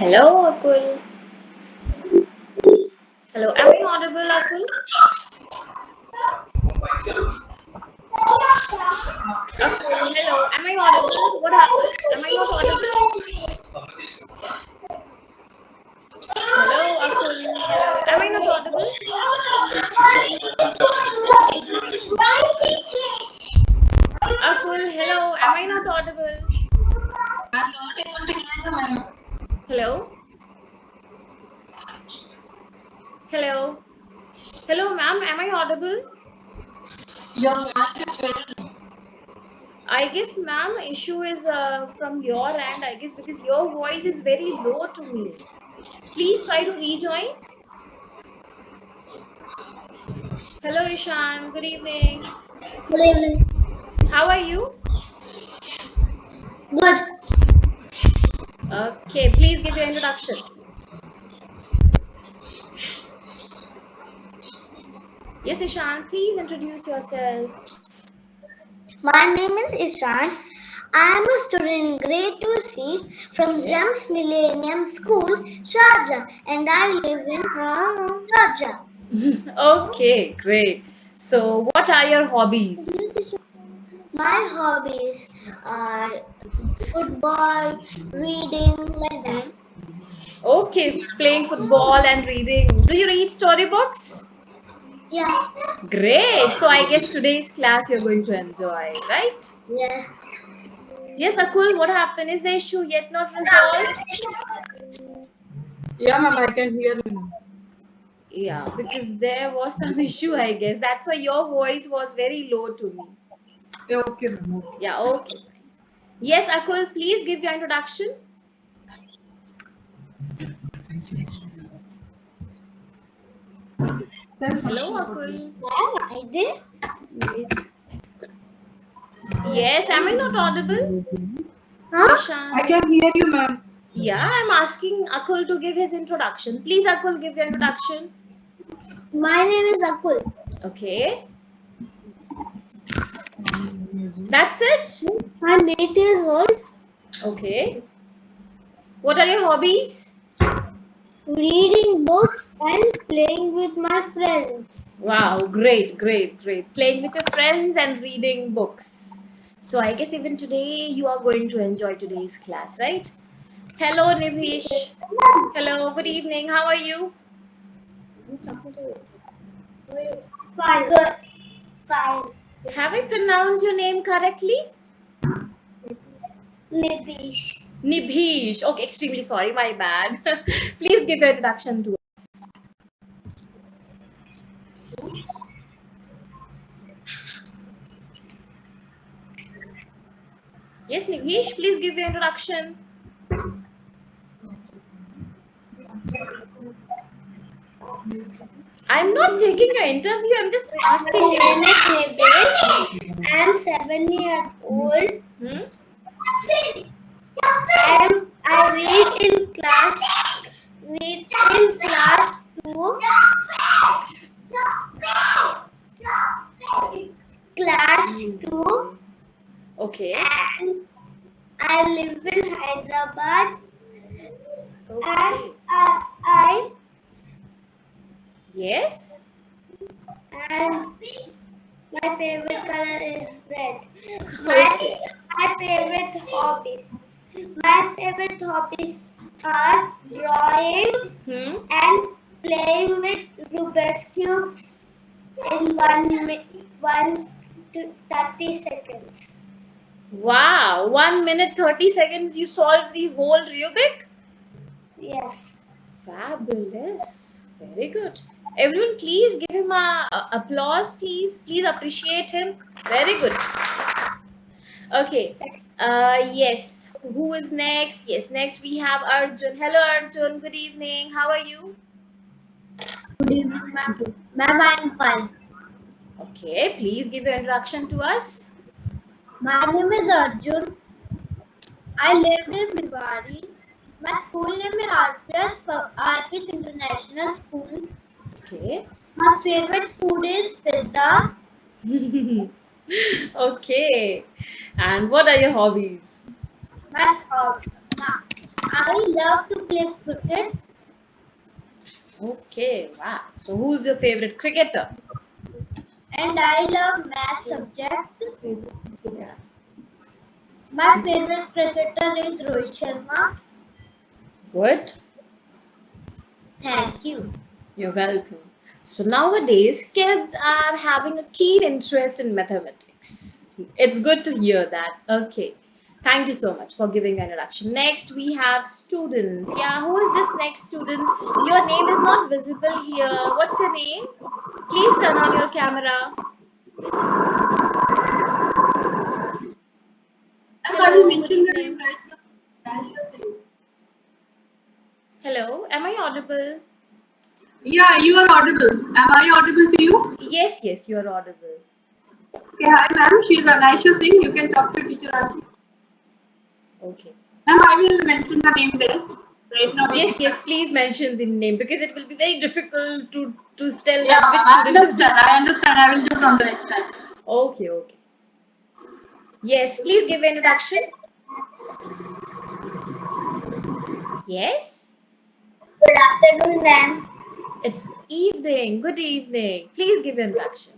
Hello, Akul. Hello, am I audible, Akul? Akul, hello, am I audible? What happened? Am I not audible? Hello, Akul. Hello, am I not audible? Akul, hello, am I not audible? Hello, hello, hello, ma'am, am I audible? Your voice is very low. I guess, ma'am, issue is from your end. I guess because your voice is very low to me. Please try to rejoin. Hello, Ishan. Good evening. Good evening. How are you? Good. Okay, please give your introduction. Yes, Ishan, please introduce yourself. My name is Ishan. I am a student in grade 2C from Gems Millennium School, Sharjah, and I live in Sharjah. Okay, great. So, what are your hobbies? My hobbies are football, reading, like that. Okay, playing football and reading. Do you read storybooks? Yeah. Great. So, I guess today's class you're going to enjoy, right? Yeah. Yes, Akul, what happened? Is the issue yet not resolved? Yeah, ma'am, I can hear you now. Yeah, because there was some issue, I guess. That's why your voice was very low to me. Yeah, okay, ma'am. Okay. Yeah, okay. Yes, Akul, please give your introduction. Thanks, Hello, Master. Akul. Yeah, I did. Yes, am I not audible? Huh? Ishan. I can hear you, ma'am. Yeah, I'm asking Akul to give his introduction. Please, Akul, give your introduction. My name is Akul. Okay. That's it? I'm 8 years old. Okay. What are your hobbies? Reading books and playing with my friends. Wow, great, great, great. Playing with your friends and reading books. So I guess even today you are going to enjoy today's class, right? Hello, Nibhish. Hello, good evening. How are you? Fine. Good. Fine. Have I pronounced your name correctly? Nitish. Nibhish. Okay, extremely sorry, my bad. Please give your introduction to us. Yes, Nibhish, please give your introduction. I'm not taking your interview, I'm just asking My name you. is Nitish. I'm 7 years old. Hmm? I read in class 2. Class 2. Okay. And I live in Hyderabad. Okay. And I Yes? and my favorite color is red. Okay. My favorite hobbies. My favorite hobbies are drawing Hmm? and playing with Rubik's cubes in 30 seconds. Wow, 1 minute 30 seconds you solved the whole Rubik? Yes. Fabulous. Very good. Everyone, please give him a applause, please. Please appreciate him. Very good. Okay. Yes. Who is next? Yes, next we have Arjun. Hello, Arjun. Good evening. How are you? Good evening, ma'am. Ma'am, I'm fine. Okay, please give your introduction to us. My name is Arjun. I lived in Bhiwadi. My school name is RPS International School. Okay. My favorite food is pizza. Okay. And what are your hobbies? My hobby. I love to play cricket Okay, wow. So who's your favorite cricketer? and I love math subject. Yeah. My favorite cricketer is Rohit Sharma. Good. Thank you. You're welcome. So nowadays, kids are having a keen interest in mathematics. It's good to hear that. Okay. Thank you so much for giving an introduction. Next, we have student. Yeah, who is this next student? Your name is not visible here. What's your name? Please turn on your camera. Hello, good evening. Hello, am I audible? Yeah, you are audible. Am I audible to you? Yes, yes, you're audible. Okay, hi ma'am. She is Anisha Singh. You can talk to teacher Anisha. Okay. Ma'am, I will mention the name there. Right now we Yes, can. yes, please mention the name because it will be very difficult to tell Yeah, that which I student is understand. this. I understand. I will do from the next time. Okay, okay. Yes, please give an introduction. Yes, Good afternoon, ma'am. it's evening. Good evening. Please give an introduction.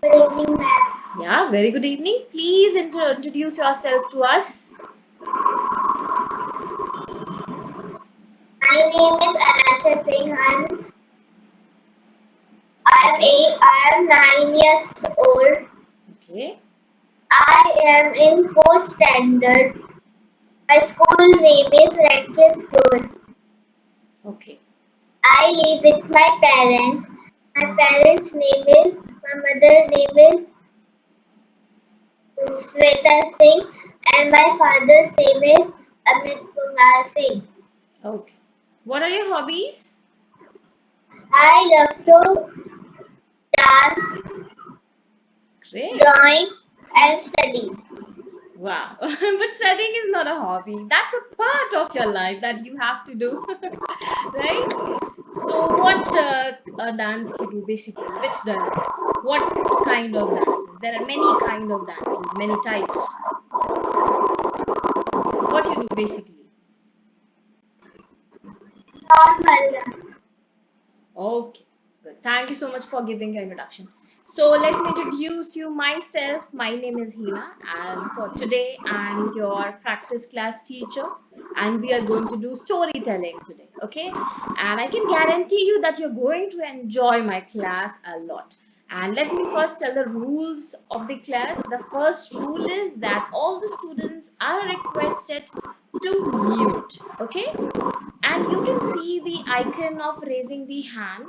Good evening, ma'am. Yeah, very good evening. Please introduce yourself to us. My name is Anasha Singh. I'm Okay, 9 years old. okay, I am in fourth standard. My school name is Redcliffe School. okay, I live with my parents. My mother's name is Sweta Singh, and my father's name is Amit Kumar Singh. okay. What are your hobbies? I love to dance, Great. drawing, and study. Wow. But studying is not a hobby. That's a part of your life that you have to do. Right? So what dance you do basically? Which dances? What kind of dances? There are many kind of dances, many types. What you do basically? Normal. Okay, good. Thank you so much for giving your introduction. So let me introduce you myself. My name is Hina, and for today, I'm your practice class teacher, and we are going to do storytelling today. Okay, and I can guarantee you that you're going to enjoy my class a lot. And let me first tell the rules of the class. The first rule is that all the students are requested to mute. Okay, and you can see the icon of raising the hand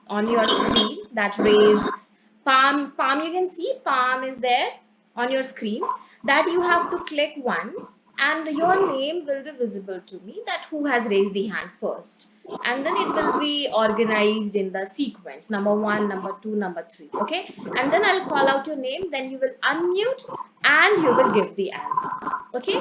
on your screen, that raise palm, you can see palm is there on your screen, that you have to click once and your name will be visible to me, that who has raised the hand first, and then it will be organized in the sequence number 1, number 2, number 3. Okay, and then I'll call out your name, then you will unmute and you will give the answer. Okay,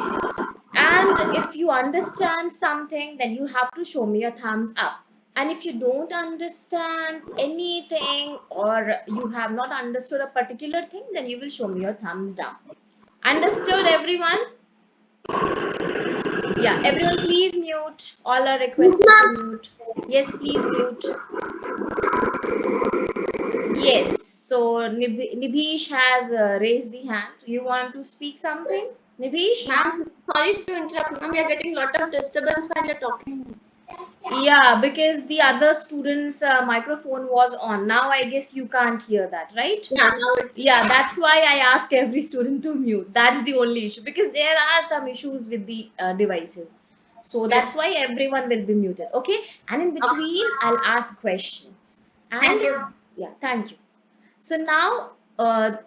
and if you understand something, then you have to show me a thumbs up. And if you don't understand anything or you have not understood a particular thing, then you will show me your thumbs down. Understood, everyone? Yeah, everyone, please mute. All are requested to mute. Yes, please mute. Yes, so Nibhish has raised the hand. You want to speak something? Nibhish? Ma'am, sorry to interrupt, ma'am. We are getting a lot of disturbance while you're talking. Yeah, because the other student's microphone was on. Now I guess you can't hear that, right? Yeah, now it's Yeah, that's why I ask every student to mute. That's the only issue because there are some issues with the devices. So that's yes. why everyone will be muted. Okay, and in Okay. between, I'll ask questions. And Thank you. yeah, thank you. So now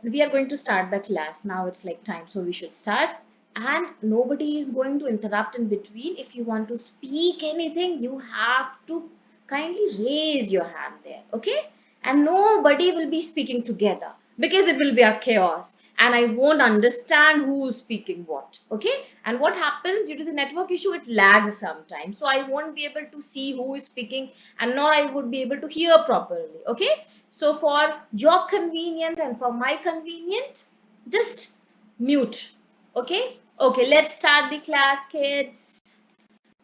we are going to start the class. Now it's like time, so we should start. And nobody is going to interrupt in between. If you want to speak anything, you have to kindly raise your hand there, okay? And nobody will be speaking together because it will be a chaos and I won't understand who's speaking what, okay? And what happens due to the network issue, it lags sometimes. So I won't be able to see who is speaking and nor I would be able to hear properly, okay? So for your convenience and for my convenience, just Mute. Okay, let's start the class, kids.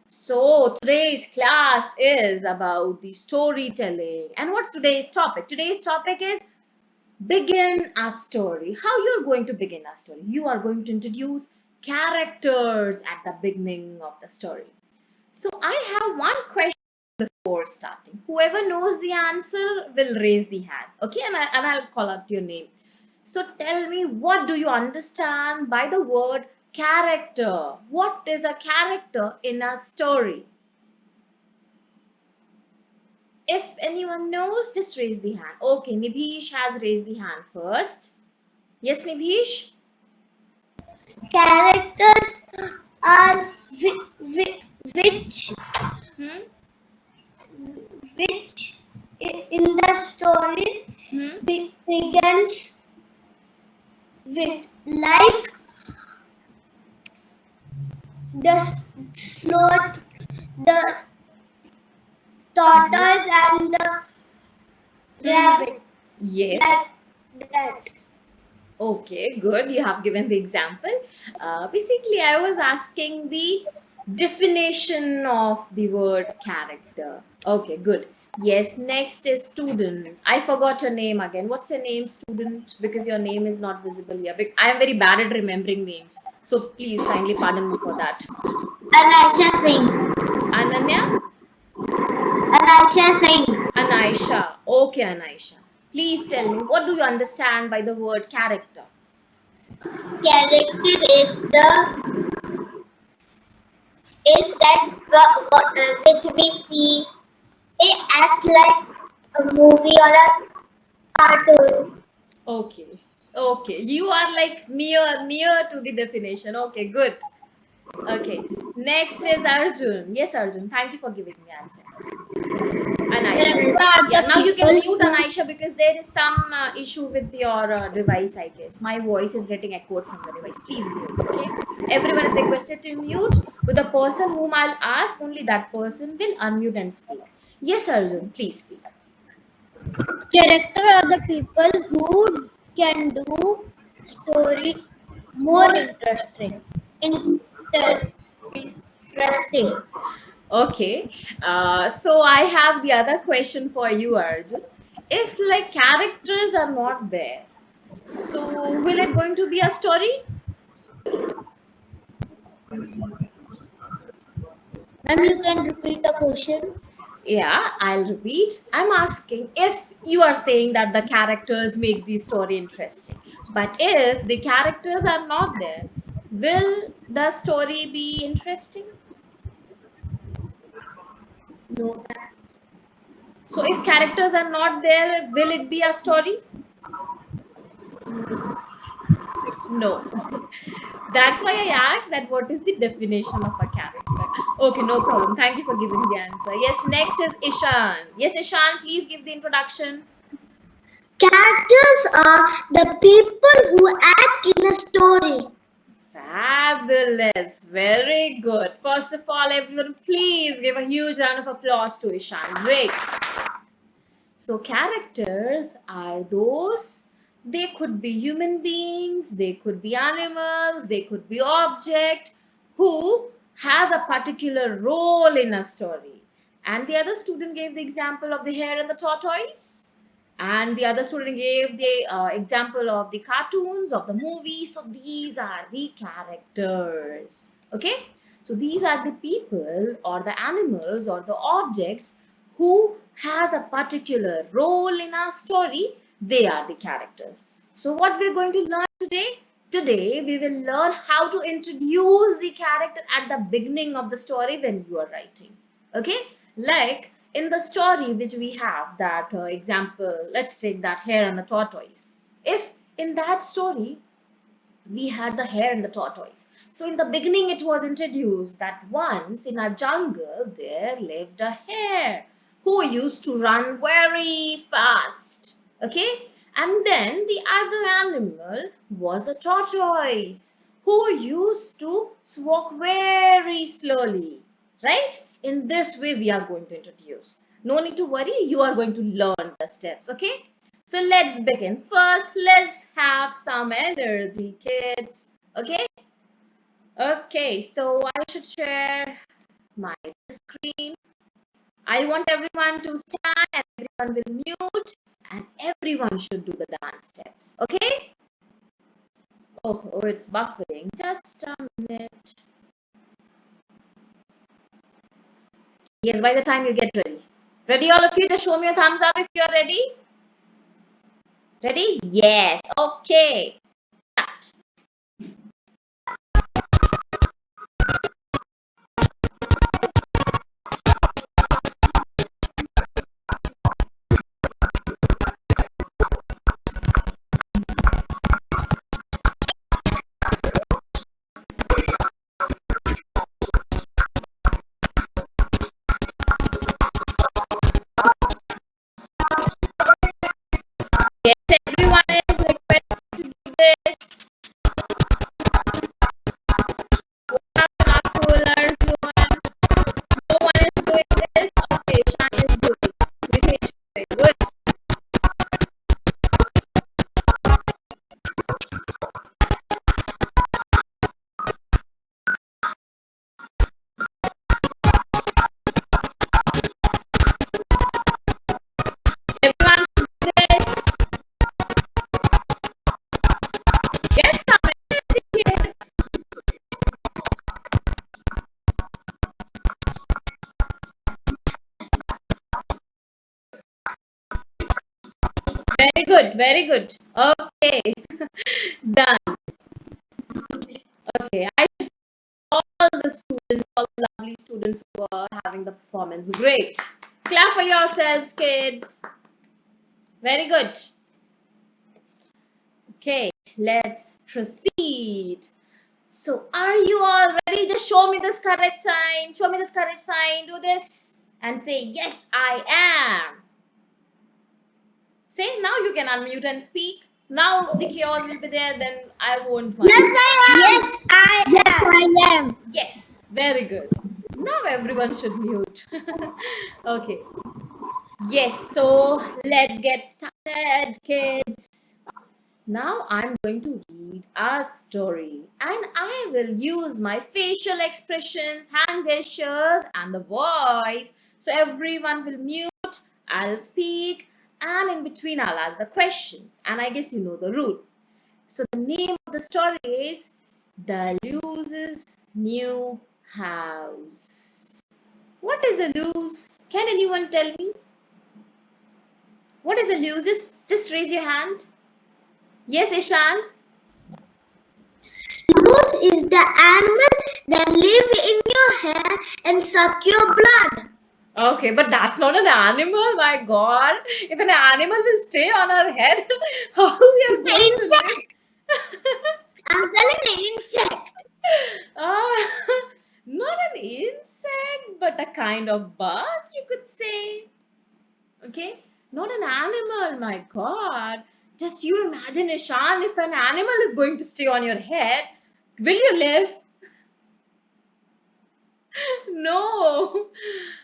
So today's class is about the storytelling. And what's today's topic? Today's topic is begin a story. How you're going to begin a story? You are going to introduce characters at the beginning of the story. So I have one question before starting. Whoever knows the answer will raise the hand. Okay, and I'll call out your name. So tell me, what do you understand by the word character? What is a character in a story? If anyone knows, just raise the hand. Okay, Nibhish has raised the hand first. Yes, Nibhish? Characters are which Hmm? which in the story Hmm? begins with like the sloth, the tortoise, and the rabbit. Yes. Like that. Okay, good. You have given the example. Basically, I was asking the definition of the word character. Okay, good. Yes, next is student. I forgot your name again. What's your name, student? Because your name is not visible here. I am very bad at remembering names. So please kindly pardon me for that. Anasha Singh. Ananya? Anasha Singh. Anaisha. Okay, Anaisha. Please tell me, what do you understand by the word character? Character is that which we see. They act like a movie or a cartoon. Okay. Okay. You are like near to the definition. Okay, good. Okay. Next is Arjun. Yes, Arjun. Thank you for giving the answer. Anaisha. Yeah, now you can mute Anaisha because there is some issue with your device, I guess. My voice is getting echoed from the device. Please mute, okay? Everyone is requested to mute. With the person whom I'll ask, only that person will unmute and speak. Yes, Arjun, please speak. Character are the people who can do story more interesting. Interesting. Okay. So I have the other question for you, Arjun. If like characters are not there, so will it going to be a story? Ma'am, you can repeat the question. Yeah, I'll repeat. I'm asking if you are saying that the characters make the story interesting. But if the characters are not there, will the story be interesting? No. So if characters are not there, will it be a story? No. That's why I asked that what is the definition of a character. Okay, no problem. Thank you for giving the answer. Yes, next is Ishan. Yes, Ishan, please give the introduction. Characters are the people who act in a story. Fabulous. Very good. First of all, everyone, please give a huge round of applause to Ishan. Great. So, characters are those, they could be human beings, they could be animals, they could be object who has a particular role in a story. And the other student gave the example of the hare and the tortoise. And the other student gave the example of the cartoons, of the movies. So these are the characters. Okay? So these are the people or the animals or the objects who has a particular role in our story. They are the characters. So what we're going to learn today? Today we will learn how to introduce the character at the beginning of the story when you are writing. Okay? Like in the story which we have that example, let's take that hare and the tortoise. If in that story we had the hare and the tortoise, so in the beginning it was introduced that once in a jungle there lived a hare who used to run very fast. Okay, and then the other animal was a tortoise who used to walk very slowly. Right? In this way we are going to introduce. No need to worry, you are going to learn the steps. Okay? So let's begin. First, let's have some energy, kids. Okay? Okay, so I should share my screen. I want everyone to stand and everyone will mute and everyone should do the dance steps. Okay? Oh, it's buffering. Just a minute. Yes, by the time you get ready. Ready, all of you? Just show me a thumbs up if you're ready. Ready? Yes. Okay. Start. Yes, everyone is requested to do this. Nakul, Arjun. No one is doing this. Okay, Shan is doing. Vignesh, very good. Everyone do this. Get some energy, kids. Very good, very good. Okay, done. Okay, I all the students, all the lovely students who are having the performance. Great. Clap for yourselves, kids. Very good. Okay, let's proceed. So, are you all ready? Just show me this courage sign. Show me this courage sign. Do this and say, yes, I am. Say, now you can unmute and speak. Now the chaos will be there, then I won't mind. Yes, I am. Yes, I am. Yes, very good. Now everyone should mute. Okay. Yes, so let's get started, kids. Now I'm going to read a story and I will use my facial expressions, hand gestures, and the voice. So everyone will mute, I'll speak, and in between I'll ask the questions. And I guess you know the rule. So the name of the story is The Loose's New House. What is a loose? Can anyone tell me? What is a loose? Just raise your hand. Yes, Ishan? Loose is the animal that live in your hair and suck your blood. Okay, but that's not an animal, my God. If an animal will stay on our head, how we are going to live? I'm telling the insect. Ah, not an insect, but a kind of bug, you could say. Okay, not an animal, my God. Just you imagine, Ishan, if an animal is going to stay on your head, will you live? No.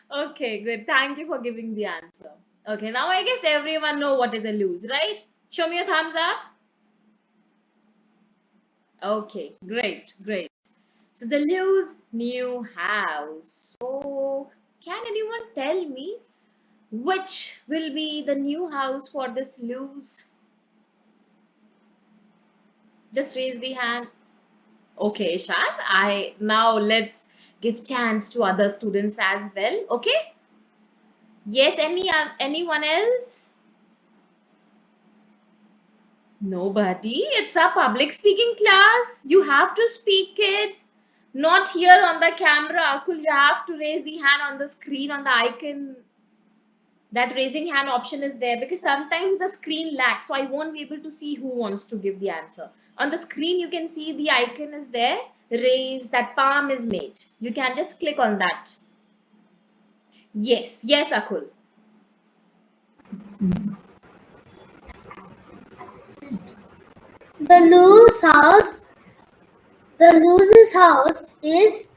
Okay, good. Thank you for giving the answer. Okay, now I guess everyone know what is a loose, right? Show me a thumbs up. Okay, great, great. So the Lou's new house. So can anyone tell me which will be the new house for this Lou's? Just raise the hand. Okay, Ishan. Now let's give chance to other students as well. Okay. Yes. Anyone else? Nobody. It's a public speaking class. You have to speak, kids. Not here on the camera. Akul, you have to raise the hand on the screen, on the icon. That raising hand option is there because sometimes the screen lags. So I won't be able to see who wants to give the answer. On the screen, you can see the icon is there. Raise, that palm is made. You can just click on that. Yes. Yes, Akul. The loose's house is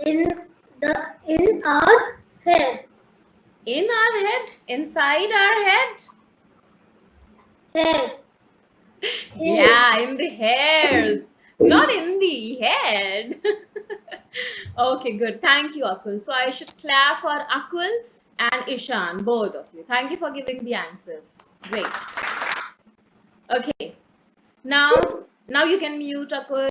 in our head. In our head? Inside our head? Head. Yeah, in the hairs, not in the head. Okay, good. Thank you, Akul. So I should clap for Akul and Ishan, both of you. Thank you for giving the answers. Great. Okay, now you can mute, Akul.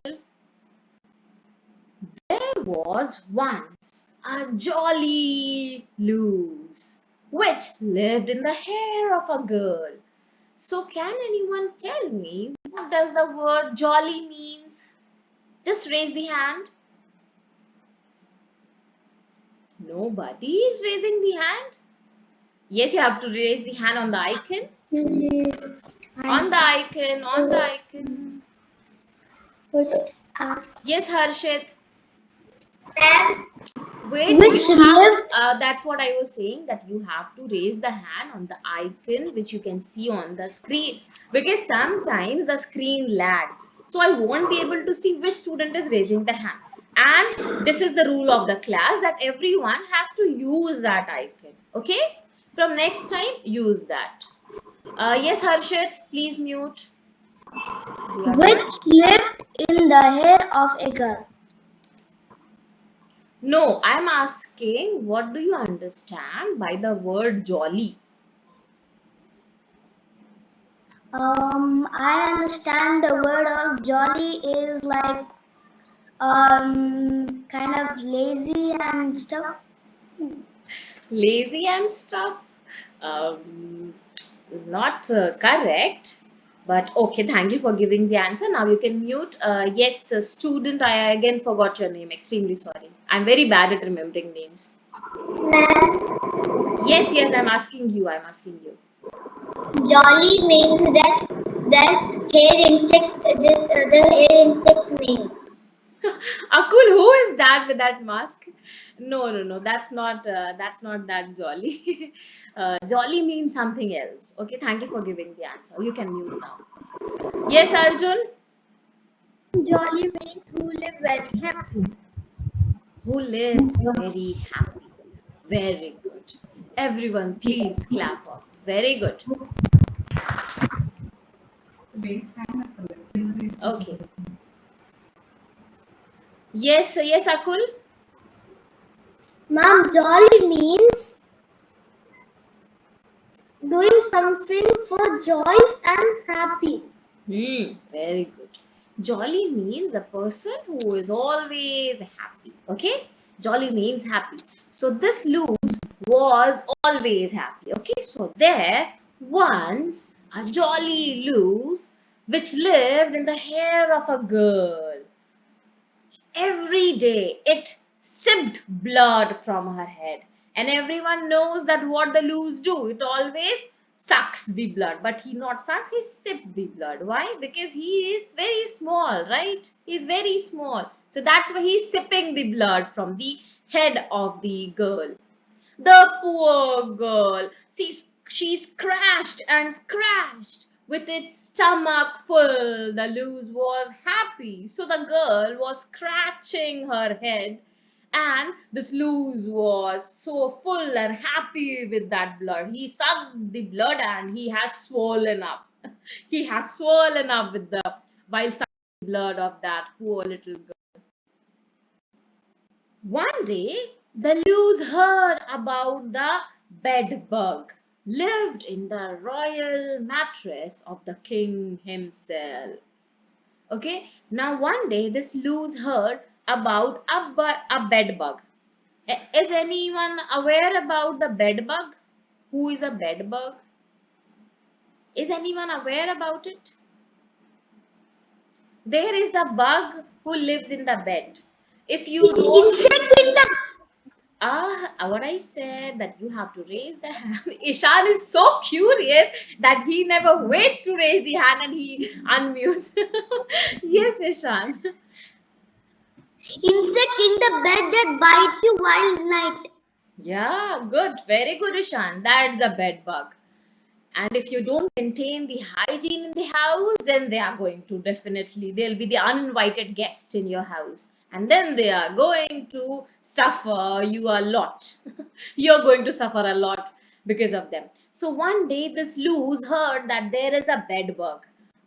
There was once a jolly loose which lived in the hair of a girl. So can anyone tell me what does the word jolly means? Just raise the hand. Nobody is raising the hand. Yes, you have to raise the hand on the icon. On the icon, on the icon. Yes, Harshit. Wait, Which you have, lived that's what I was saying, that you have to raise the hand on the icon which you can see on the screen, because sometimes the screen lags. So I won't be able to see which student is raising the hand. And this is the rule of the class, that everyone has to use that icon. Okay? From next time, use that. Yes, Harshit, please mute the others. which lived in the hair of a girl. No, I'm asking, what do you understand by the word jolly? I understand the word of jolly is like kind of lazy and stuff. Lazy and stuff. Um, Not correct, but okay. Thank you for giving the answer. Now you can mute. Yes, student. I again forgot your name. Extremely sorry. I'm very bad at remembering names. Yes, yes. I'm asking you. I'm asking you. Jolly means that hair insect. The hair insect name. Akul, who is that with that mask? No, no, no. That's not that jolly. Jolly means something else. Okay. Thank you for giving the answer. You can mute now. Yes, Arjun. Jolly means who live very happy. Who lives very happy. Very good. Everyone, please clap off. Very good. Okay. Yes, yes, Akul. Ma'am, jolly means doing something for joy and happy. Very good. Jolly means the person who is always happy. Okay? Jolly means happy. So this loose was always happy. Okay? So there once a jolly loose which lived in the hair of a girl. Every day it sipped blood from her head. And everyone knows that what the loose do. It always sucks the blood. But he not sucks, he sips the blood. Why? Because he is very small, right? He's very small. So that's why he's sipping the blood from the head of the girl. The poor girl, she scratched and scratched with its stomach full. The loose was happy, so the girl was scratching her head, and this loose was so full and happy with that blood. He sucked the blood and he has swollen up. He has swollen up with the while sucking the blood of that poor little girl. One day, the loose heard about the bed bug lived in the royal mattress of the king himself. Okay, now one day this loose heard about a bed bug. Is anyone aware about the bed bug? Who is a bed bug? Is anyone aware about it? There is a bug who lives in the bed. If you don't Insect in the what I said, that you have to raise the hand. Ishan is so curious that he never waits to raise the hand and he unmutes. Yes, Ishan. insect in the bed that bites you while night. Yeah, good. Very good, Ishan. That's the bed bug. And if you don't maintain the hygiene in the house, then they are going to definitely, they'll be the uninvited guest in your house. And then they are going to suffer you a lot. You're going to suffer a lot. because of them. So one day this Luz heard that there is a bed bug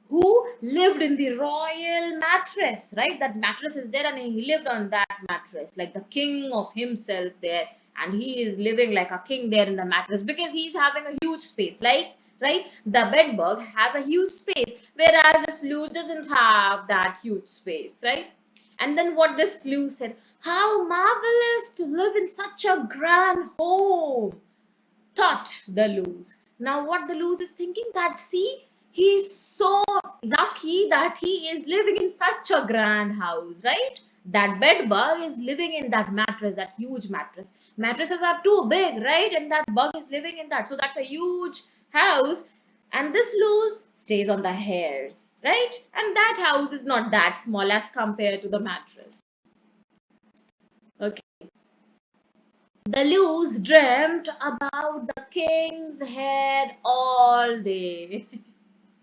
who lived in the royal mattress, right? That mattress is there and he lived on that mattress, like the king of himself there. And he is living like a king there in the mattress because he's having a huge space, like, right? The bed bug has a huge space, whereas this Luz doesn't have that huge space, right? And then what this Luz said, how marvelous to live in such a grand home, thought the Luz. Now, what the Luz is thinking that, see, he's so lucky that he is living in such a grand house, right? That bed bug is living in that mattress, that huge mattress. Mattresses are too big, right? And that bug is living in that. So that's a huge house. And this Luz stays on the hairs, right? And that house is not that small as compared to the mattress. Okay. The Luz dreamt about the king's head all day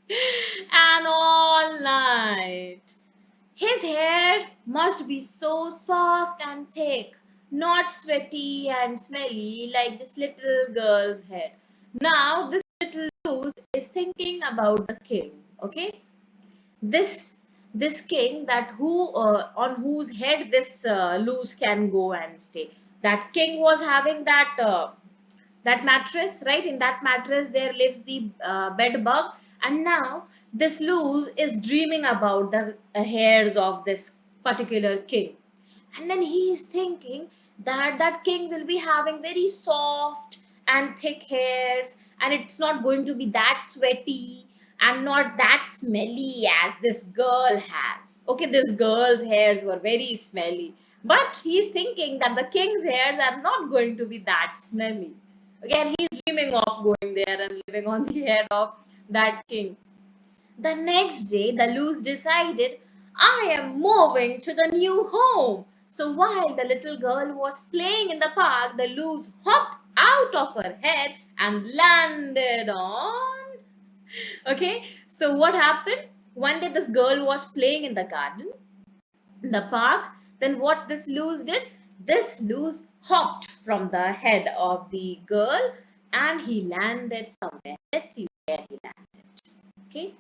and all night. His hair must be so soft and thick, not sweaty and smelly like this little girl's head. Now, this little Luz is thinking about the king, okay? This this king that who on whose head this Luz can go and stay. That king was having that mattress, right? In that mattress there lives the bed bug, and now this Luz is dreaming about the hairs of this particular king. And then he is thinking that that king will be having very soft and thick hairs, and it's not going to be that sweaty and not that smelly as this girl has. Okay, this girl's hairs were very smelly, but he's thinking that the king's hairs are not going to be that smelly. Again, he's dreaming of going there and living on the head of that king. The next day, the Luz decided, I am moving to the new home. So while the little girl was playing in the park, the Luz hopped out of her head and landed on. Okay, so what happened? One day, this girl was playing in the garden, in the park. Then what this Luz did? This Luz hopped from the head of the girl and he landed somewhere. Let's see where he landed. Okay.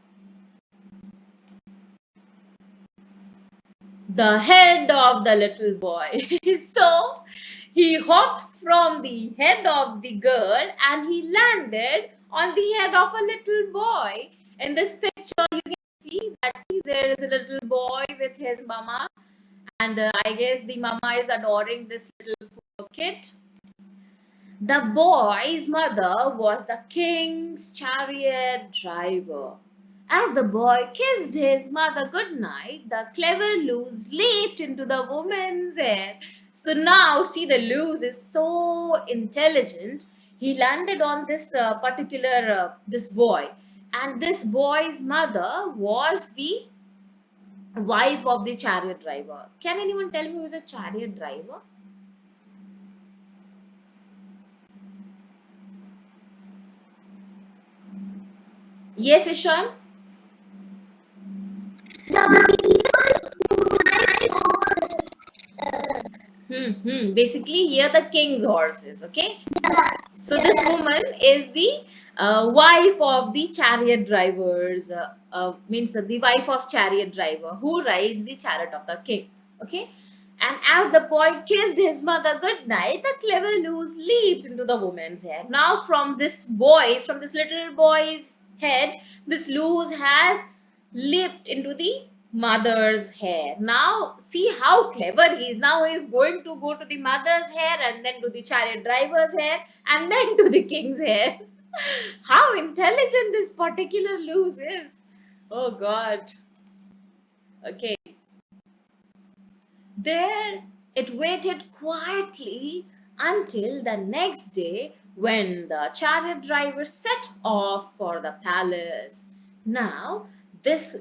The head of the little boy. So he hopped from the head of the girl and he landed on the head of a little boy. In this picture, you can see that there is a little boy with his mama, and I guess the mama is adoring this little poor kid. The boy's mother was the king's chariot driver. As the boy kissed his mother goodnight, the clever Luz leaped into the woman's hair. So now, see, the Luz is so intelligent. He landed on this particular this boy, and this boy's mother was the wife of the chariot driver. Can anyone tell me who is a chariot driver? Yes, Ishan. Basically, here the king's horses. Okay. So this woman is the wife of the chariot drivers. Means the wife of chariot driver who rides the chariot of the king. Okay. And as the boy kissed his mother goodnight, the clever Luz leaped into the woman's hair. Now, from this little boy's head, this Luz has leaped into the mother's hair. Now, see how clever he is. Now he is going to go to the mother's hair and then to the chariot driver's hair and then to the king's hair. How intelligent this particular Luz is. Oh God. Okay. There it waited quietly until the next day when the chariot driver set off for the palace. Now, this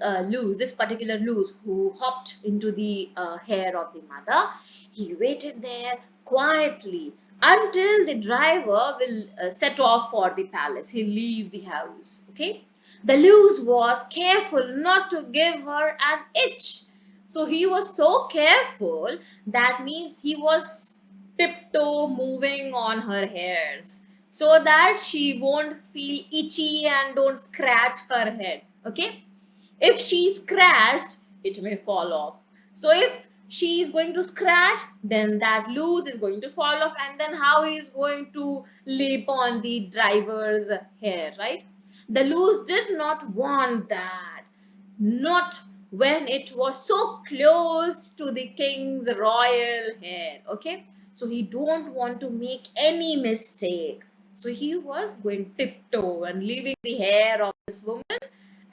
particular Luz who hopped into the hair of the mother, he waited there quietly until the driver will set off for the palace. He'll leave the house. Okay. The Luz was careful not to give her an itch. So he was so careful, that means he was tiptoe moving on her hairs. so that she won't feel itchy and don't scratch her head. Okay, if she scratched, it may fall off. So if she is going to scratch, then that loose is going to fall off, and then how he is going to leap on the driver's hair, right? The loose did not want that, not when it was so close to the king's royal hair. Okay, so he don't want to make any mistake, so he was going tiptoe and leaving the hair of this woman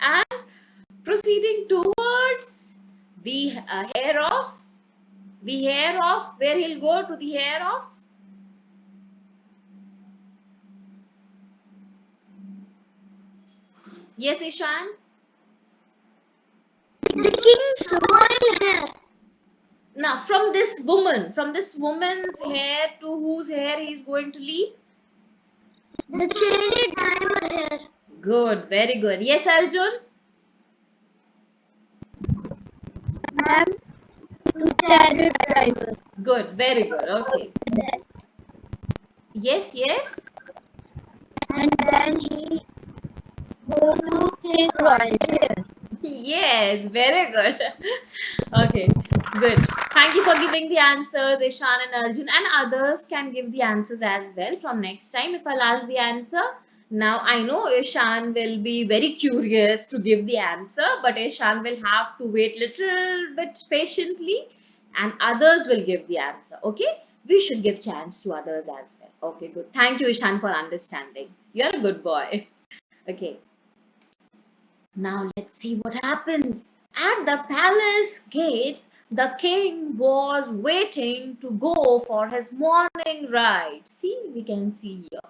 and proceeding towards the hair of where he'll go to the hair of. Yes, Ishan. The king's royal hair. Now from this woman's hair to whose hair he is going to leap? The chariot driver hair. Good, very good. Yes, Arjun. Ma'am, to chariot driver. Good, very good. Okay. Yes, yes. And then he go to king royal hair. Yes, very good. Okay, good. Thank you for giving the answers, Ishan and Arjun, and others can give the answers as well from next time if I'll ask the answer. Now, I know Ishan will be very curious to give the answer, but Ishan will have to wait little bit patiently and others will give the answer. Okay, we should give chance to others as well. Okay, good. Thank you, Ishan, for understanding. You're a good boy. Okay. Now let's see what happens. At the palace gates, the king was waiting to go for his morning ride. See, we can see here.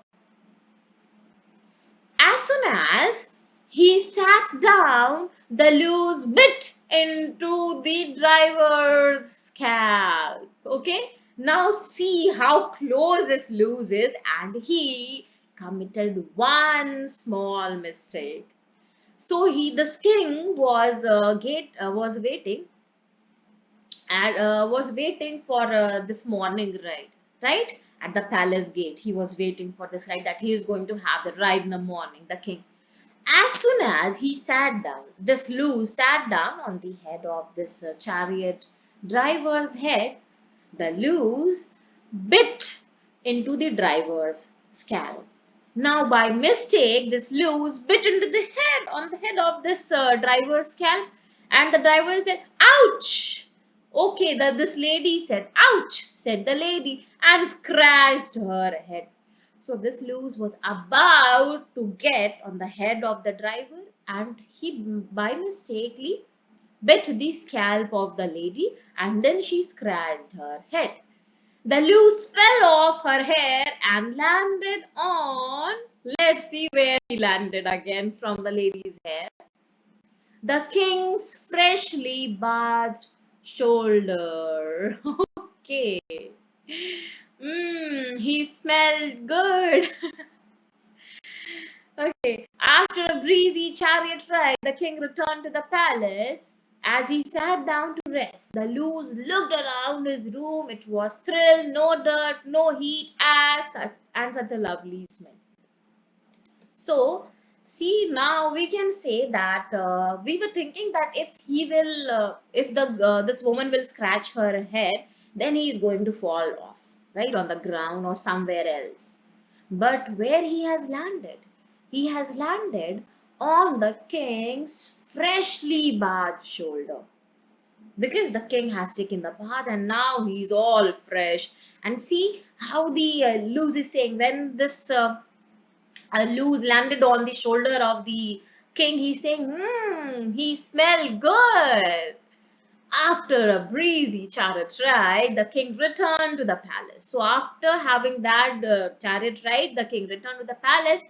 As soon as he sat down, the loose bit into the driver's scalp. Okay, now see how close this loose is, and he committed one small mistake. So the king was waiting and was waiting for this morning ride, right? At the palace gate, he was waiting for this ride that he is going to have the ride in the morning. The king, as soon as he sat down, this Lou sat down on the head of this chariot driver's head. The loose bit into the driver's scalp. Now, by mistake, this loose bit into the head on the head of this driver's scalp, and the driver said, "Ouch!" Okay, this lady said, "Ouch!" said the lady, and scratched her head. So this loose was about to get on the head of the driver, and he by mistakenly bit the scalp of the lady, and then she scratched her head. The loose fell off her hair and landed on. Let's see where he landed again from the lady's hair. The king's freshly bathed shoulder. Okay. He smelled good. Okay. After a breezy chariot ride, the king returned to the palace. As he sat down to rest, the loose looked around his room. It was thrilled, no dirt, no heat, and such a lovely smell. So, see, now we can say that we were thinking that if this woman will scratch her head, then he is going to fall off, right, on the ground or somewhere else. But where he has landed? He has landed on the king's freshly bathed shoulder, because the king has taken the bath and now he's all fresh. And see how the Luz is saying, when this Luz landed on the shoulder of the king, he's saying, he smelled good. After a breezy chariot ride, the king returned to the palace. So after having that chariot ride, the king returned to the palace.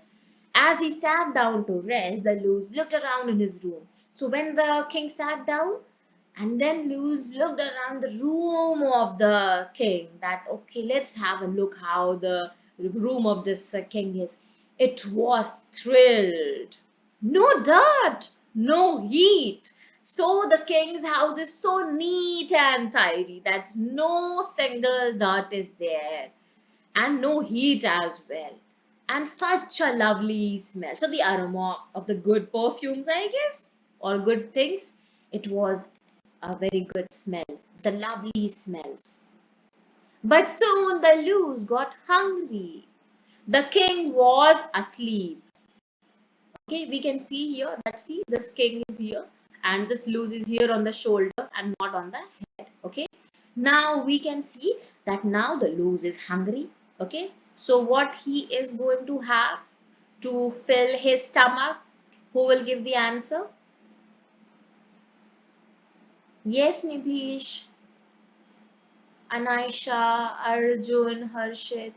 As he sat down to rest, the Luz looked around in his room. So when the king sat down, and then Luz looked around the room of the king, that okay, let's have a look how the room of this king is. It was thrilled. No dirt, no heat. So the king's house is so neat and tidy that no single dirt is there, and no heat as well. and such a lovely smell. So the aroma of the good perfumes, I guess, or good things, it was a very good smell. The lovely smells. But soon the loose got hungry. The king was asleep. Okay, we can see here that see this king is here and this loose is here on the shoulder and not on the head. Okay, now we can see that now the loose is hungry. Okay, so what he is going to have to fill his stomach? Who will give the answer? Yes, Nibhish, Anaisha, Arjun, Harshit.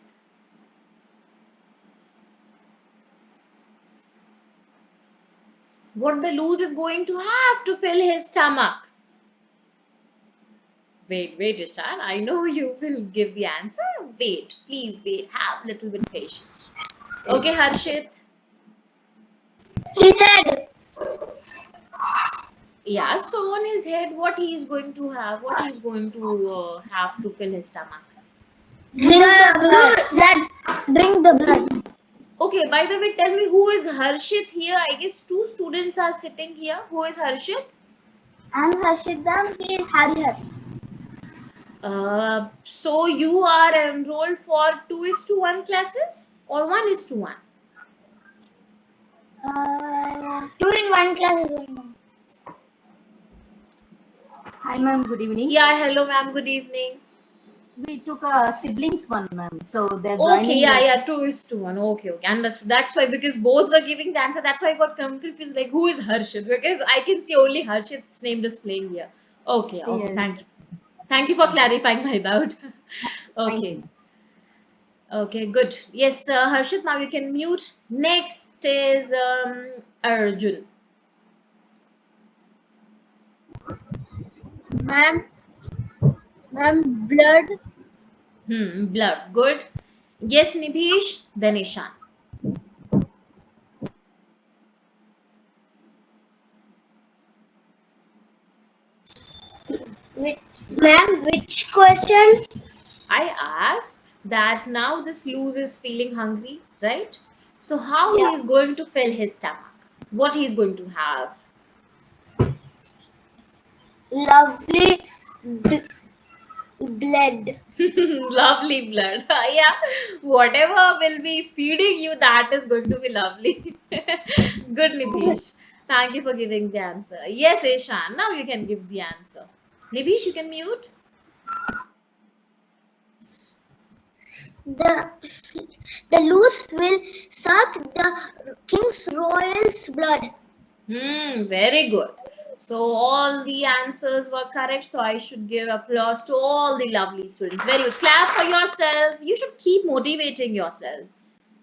What the loose is going to have to fill his stomach? Wait, Ishan. I know you will give the answer. Wait, please wait. Have a little bit patience. Okay, Harshit. He said, Yeah, so on his head, what he is going to have? What he is going to have to fill his stomach? drink the blood. Drink the blood. Okay, by the way, tell me who is Harshit here? I guess two students are sitting here. Who is Harshit? I'm Harshidam. He is Harihar. So you are enrolled for 2:1 classes or 1:1? 2 in 1 class is one. Hi, ma'am. Good evening. Yeah, hello, ma'am. Good evening. We took a siblings one, ma'am. So they're joining. Okay, yeah, 2:1. Okay, understood. That's why, because both were giving the answer. That's why I got confused. Like, who is Harshit? Because I can see only Harshit's name displaying here. Okay, Yes. thank you. Thank you for clarifying my doubt. Thank Okay, you. okay, good. Yes, Harshit, now you can mute. Next is Arjun. Ma'am, blood. Blood. Good. Yes, Nibhish, then Ishan. Ma'am, which question? I asked that now this loose is feeling hungry, right? So how he Yeah. is going to fill his stomach? What he is going to have? Lovely blood. Lovely blood. Yeah, whatever will be feeding you, that is going to be lovely. Good, Nibhish. Thank you for giving the answer. Yes, Ishan. Now you can give the answer. Nibhish, you can mute. The loose will suck the king's royal's blood. Very good. So all the answers were correct. So I should give applause to all the lovely students. Very good. Clap for yourselves. You should keep motivating yourselves.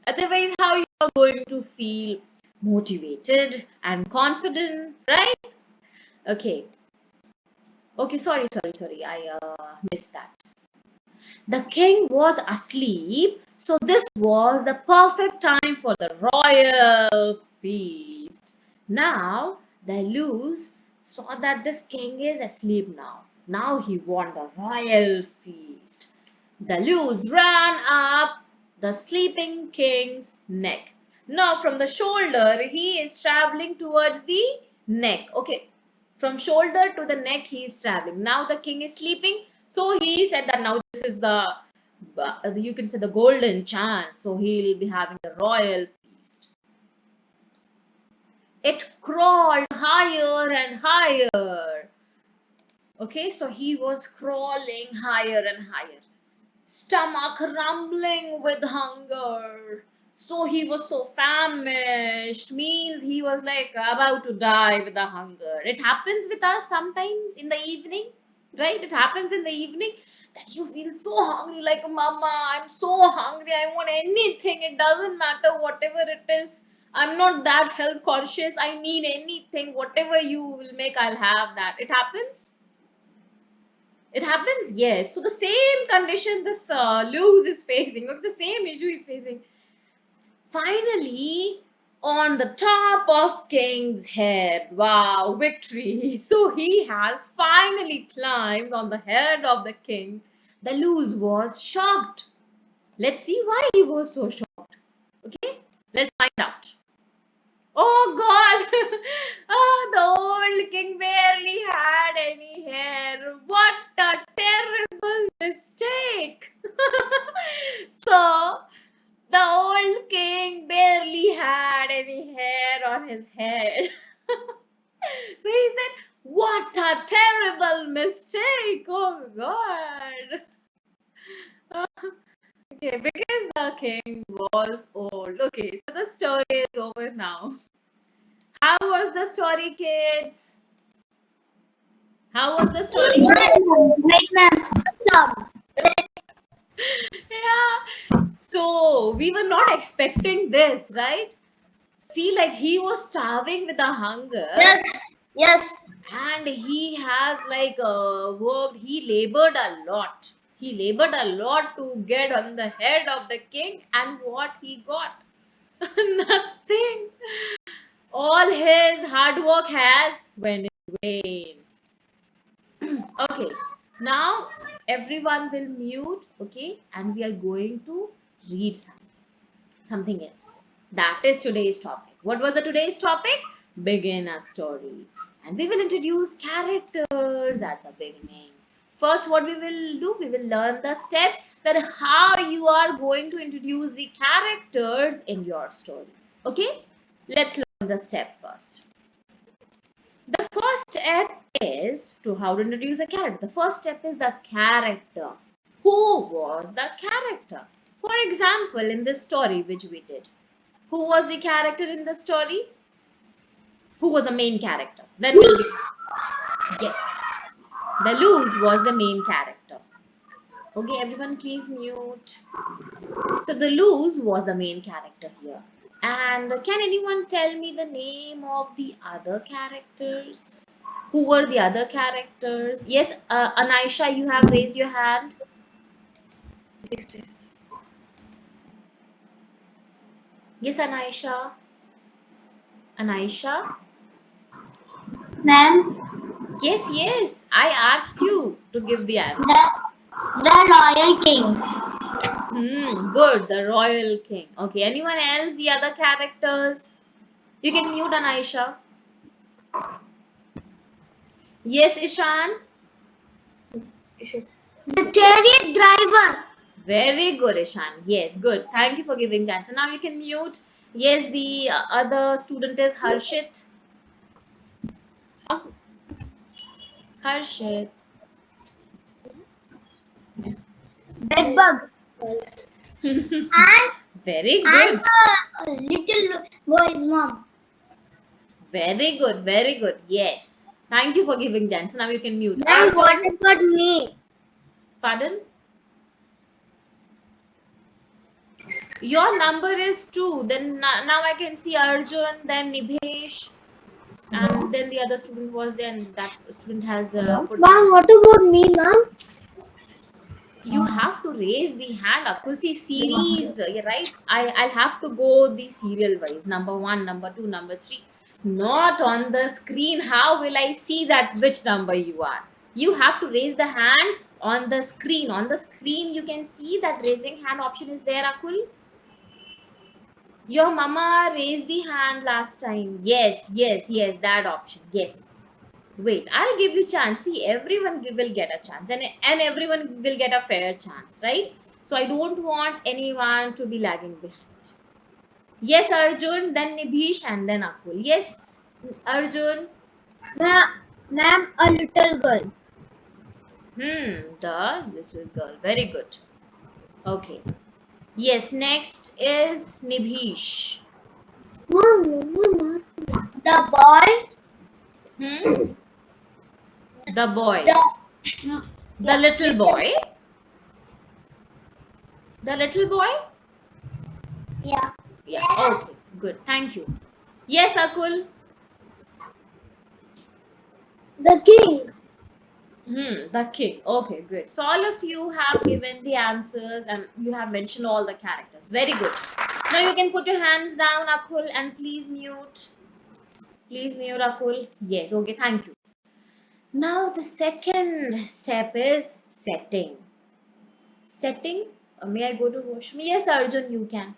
Otherwise, how you are going to feel motivated and confident, right? Okay. Okay. Sorry. I missed that. The king was asleep, so this was the perfect time for the royal feast. Now, the Luz saw that this king is asleep now. Now he want the royal feast. The Luz ran up the sleeping king's neck. Now, from the shoulder, he is traveling towards the neck. Okay, from shoulder to the neck, he is traveling. Now, the king is sleeping, so he said that now this is the you can say the golden chance. So he'll be having the royal feast. It crawled higher and higher. Okay, so he was crawling higher and higher, stomach rumbling with hunger. So he was so famished, means he was like about to die with the hunger. It happens with us sometimes in the evening, right? It happens in the evening that you feel so hungry, like, Mama, I'm so hungry, I want anything. It doesn't matter whatever it is. I'm not that health conscious. I need anything, whatever you will make, I'll have that. It happens. It happens, yes. So the same condition this Luz is facing, okay, the same issue is facing. Finally, on the top of King's head, wow, victory! So he has finally climbed on the head of the king. The Luz was shocked. Let's see why he was so shocked. Okay, let's find out. Oh God! Oh, the old king barely had any hair. What a terrible mistake! So, the old king barely had any hair on his head. So he said, what a terrible mistake! Oh God! Okay, because the king was old. Okay, so the story is over now. How was the story, kids? How was the story? Great, ma'am. Stop. Yeah. So we were not expecting this, right? See, like he was starving with a hunger. Yes. Yes. And he has like worked, he labored a lot. He labored a lot to get on the head of the king, and what he got? Nothing. All his hard work has went in vain. Okay, now everyone will mute, okay, and we are going to read something else. That is today's topic. What was the today's topic? Begin a story. And we will introduce characters at the beginning. First, what we will do, we will learn the steps that how you are going to introduce the characters in your story. Okay, let's learn the step first. The first step is to how to introduce the character. The first step is the character. Who was the character? For example, in this story which we did, who was the character in the story? Who was the main character? Then we'll yes, the Luz was the main character. Okay, everyone please mute. So the Luz was the main character here. And can anyone tell me the name of the other characters? Who were the other characters? Yes, Anaisha, you have raised your hand. Yes, Anaisha. Anaisha? Ma'am. Yes, yes. I asked you to give the answer. The Royal King. Good. The Royal King. Okay. Anyone else? The other characters? You can mute Anaisha. Yes, Ishan. The chariot driver. Very good, Ishan. Yes, good. Thank you for giving the answer. Now you can mute. Yes, the other student is Harshit. Harshit. Bedbug. And Very good. the little boy's mom. Very good. Very good. Yes. Thank you for giving the answer. Now you can mute. Ma'am, Arjun. what about me? Pardon? Your number is 2. Then now I can see Arjun, then Nibhesh, and then the other student was there, and that student has put. Ma'am, what about me, ma'am? You have to raise the hand up. See, series, you're right? I'll have to go the serial wise. Number 1, number 2, number 3. Not on the screen. How will I see that which number you are? You have to raise the hand on the screen. On the screen, you can see that raising hand option is there, Akul. Your mama raised the hand last time. Yes, yes, yes, that option. Yes. Wait, I'll give you chance. See, everyone will get a chance, and everyone will get a fair chance, right? So I don't want anyone to be lagging behind. Yes, Arjun, then Nibhish, and then Akul. Yes, Arjun. Ma'am, a little girl. The little girl. Very good. Okay. Yes, next is Nibhish. The boy. The boy. The The little boy. The little boy? yeah. Yeah, okay, good. Thank you. Yes, Akul. The king. The king. Okay, good. So all of you have given the answers and you have mentioned all the characters. Very good. Now you can put your hands down, Akul, and please mute. Please mute, Akul. Yes, okay, thank you. Now the second step is setting. Setting. May I go to washroom? Yes, Arjun, you can.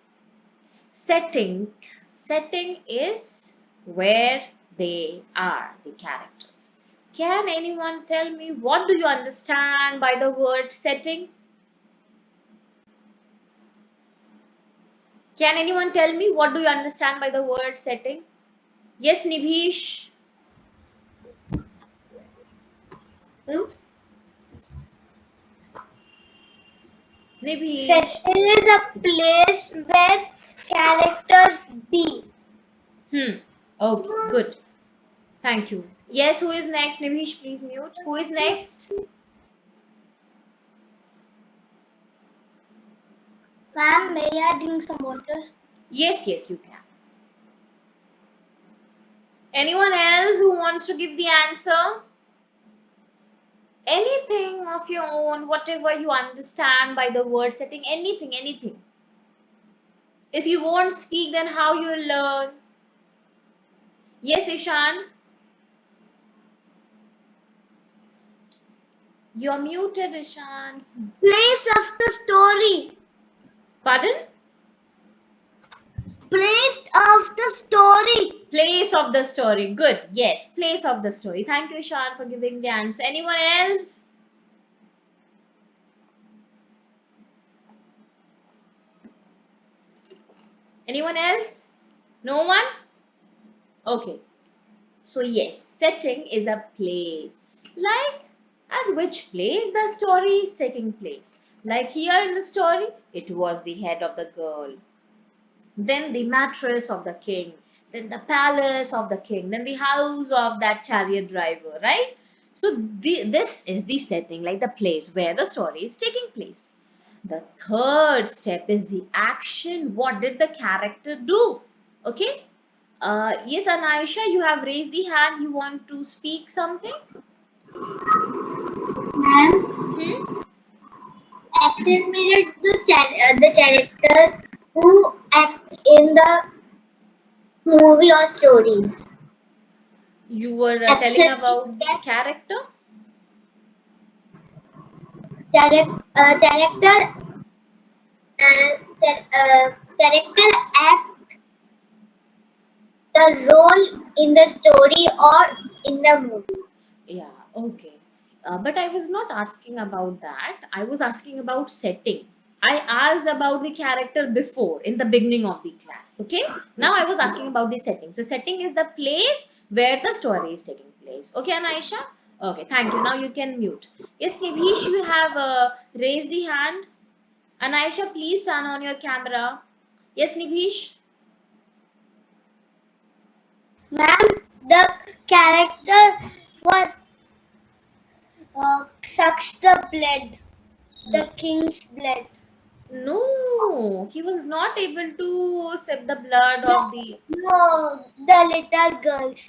Setting. Setting is where they are, the characters. Can anyone tell me what do you understand by the word setting? Can anyone tell me what do you understand by the word setting? Yes, Nibhish. Nibhish. Setting is a place where characters be. Okay, good. Thank you. Yes, who is next? Nibhish, please mute. Who is next? Ma'am, may I drink some water? Yes, yes, you can. Anyone else who wants to give the answer? Anything of your own, whatever you understand by the word setting, anything, anything. If you won't speak, then how you will learn? Yes, Ishan. You're muted, Ishan. Place of the story. Pardon? Place of the story. Place of the story. Good. Yes, place of the story. Thank you, Ishan, for giving the answer. Anyone else? Anyone else? No one? Okay. So yes, setting is a place. Like at which place the story is taking place. Like here in the story, it was the head of the girl, then the mattress of the king, then the palace of the king, then the house of that chariot driver, right? So this is the setting, like the place where the story is taking place. The third step is the action. What did the character do? Okay. Yes, Anaisha, you have raised the hand. You want to speak something? Ma'am, Hmm? action means the character who act in the movie or story. You were telling Action about the character? character character act the role in the story or in the movie. Yeah, okay. But I was not asking about that. I was asking about setting. I asked about the character before in the beginning of the class. Okay. Now I was asking about the setting. So, setting is the place where the story is taking place. Okay, Anaisha? Okay, thank you. Now you can mute. Yes, Nibhish, you have raised the hand. Anaisha, please turn on your camera. Yes, Nibhish? Ma'am, the character what sucks the blood, the king's blood. No, he was not able to sip the blood of the. No, the little girls.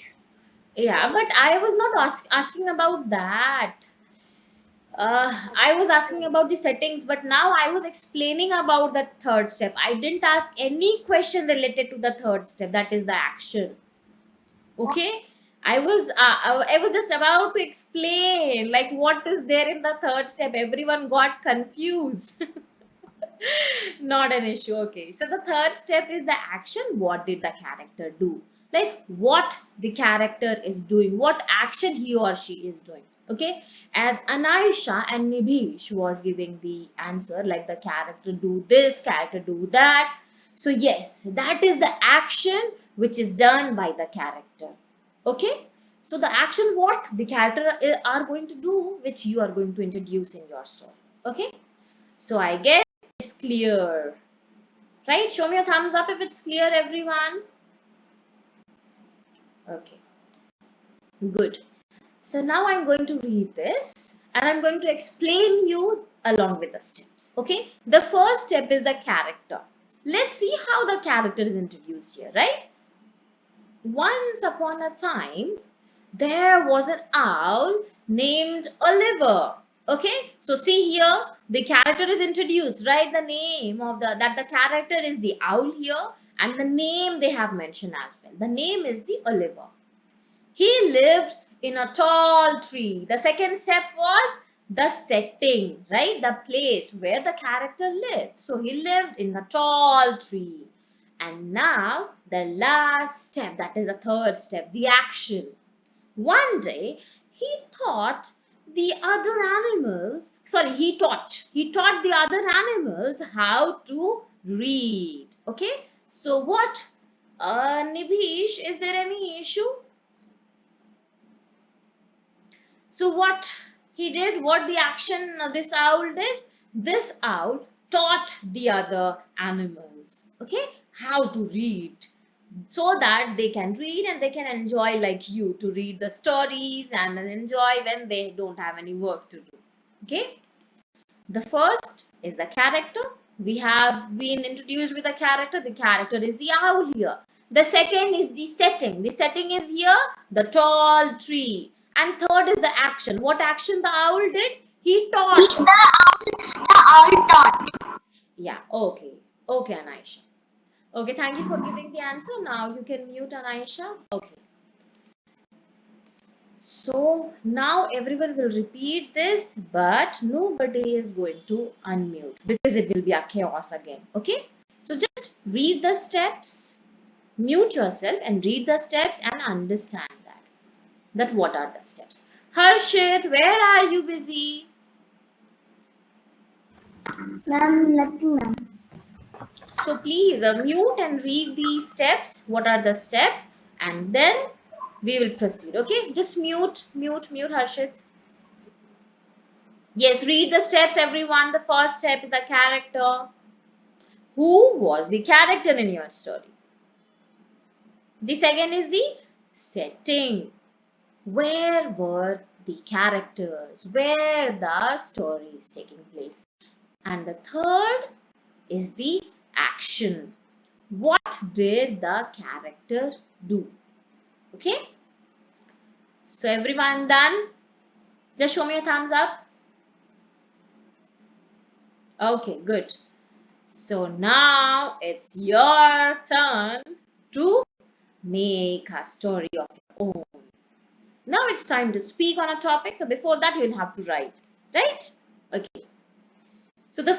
Yeah, but I was not asking about that. I was asking about the settings, but now I was explaining about the third step. I didn't ask any question related to the third step, that is the action. Okay, I was just about to explain like what is there in the third step. Everyone got confused. Not an issue. Okay. So the third step is the action. What did the character do? Like what the character is doing, what action he or she is doing. Okay. As Anaisha and Nibhish was giving the answer, like the character do this, character do that. So yes, that is the action which is done by the character. Okay. So the action what the character are going to do, which you are going to introduce in your story. Okay. So I guess it's clear, right? Show me a thumbs up if it's clear, everyone. Okay, good. So now I'm going to read this and I'm going to explain you along with the steps. Okay, the first step is the character. Let's see how the character is introduced here, right? Once upon a time, there was an owl named Oliver. Okay, so see here, the character is introduced, right? The name of the character is the owl here, and the name they have mentioned as well. The name is the Oliver. He lived in a tall tree. The second step was the setting, right? The place where the character lived. So he lived in a tall tree. And now the last step, that is the third step, the action. One day he taught the other animals, sorry, he taught the other animals how to read. Okay, so what, Nibhish, is there any issue? So what he did, what the action this owl did, this owl taught the other animals, okay, how to read, so that they can read and they can enjoy like you to read the stories and enjoy when they don't have any work to do. Okay, the first is the character. We have been introduced with a character. The character is the owl here. The second is the setting. The setting is here, the tall tree. And third is the action. What action the owl did? He taught. The owl taught. Yeah, okay. Okay, Anaisha. Okay, thank you for giving the answer. Now you can mute, Anaisha. Okay. So now everyone will repeat this, but nobody is going to unmute because it will be a chaos again. Okay. So just read the steps, mute yourself and read the steps and understand that what are the steps. Harshit, where are you busy? Ma'am, nothing, ma'am. So please mute and read the steps. What are the steps? And then we will proceed. Okay. Just mute, Harshit. Yes, read the steps, everyone. The first step is the character. Who was the character in your story? The second is the setting. Where were the characters? Where the story is taking place? And the third is the action. What did the character do? Okay? So everyone done? Just show me a thumbs up. Okay, good. So now it's your turn to make a story of your own. Now it's time to speak on a topic. So before that, you'll have to write, right? Okay. So the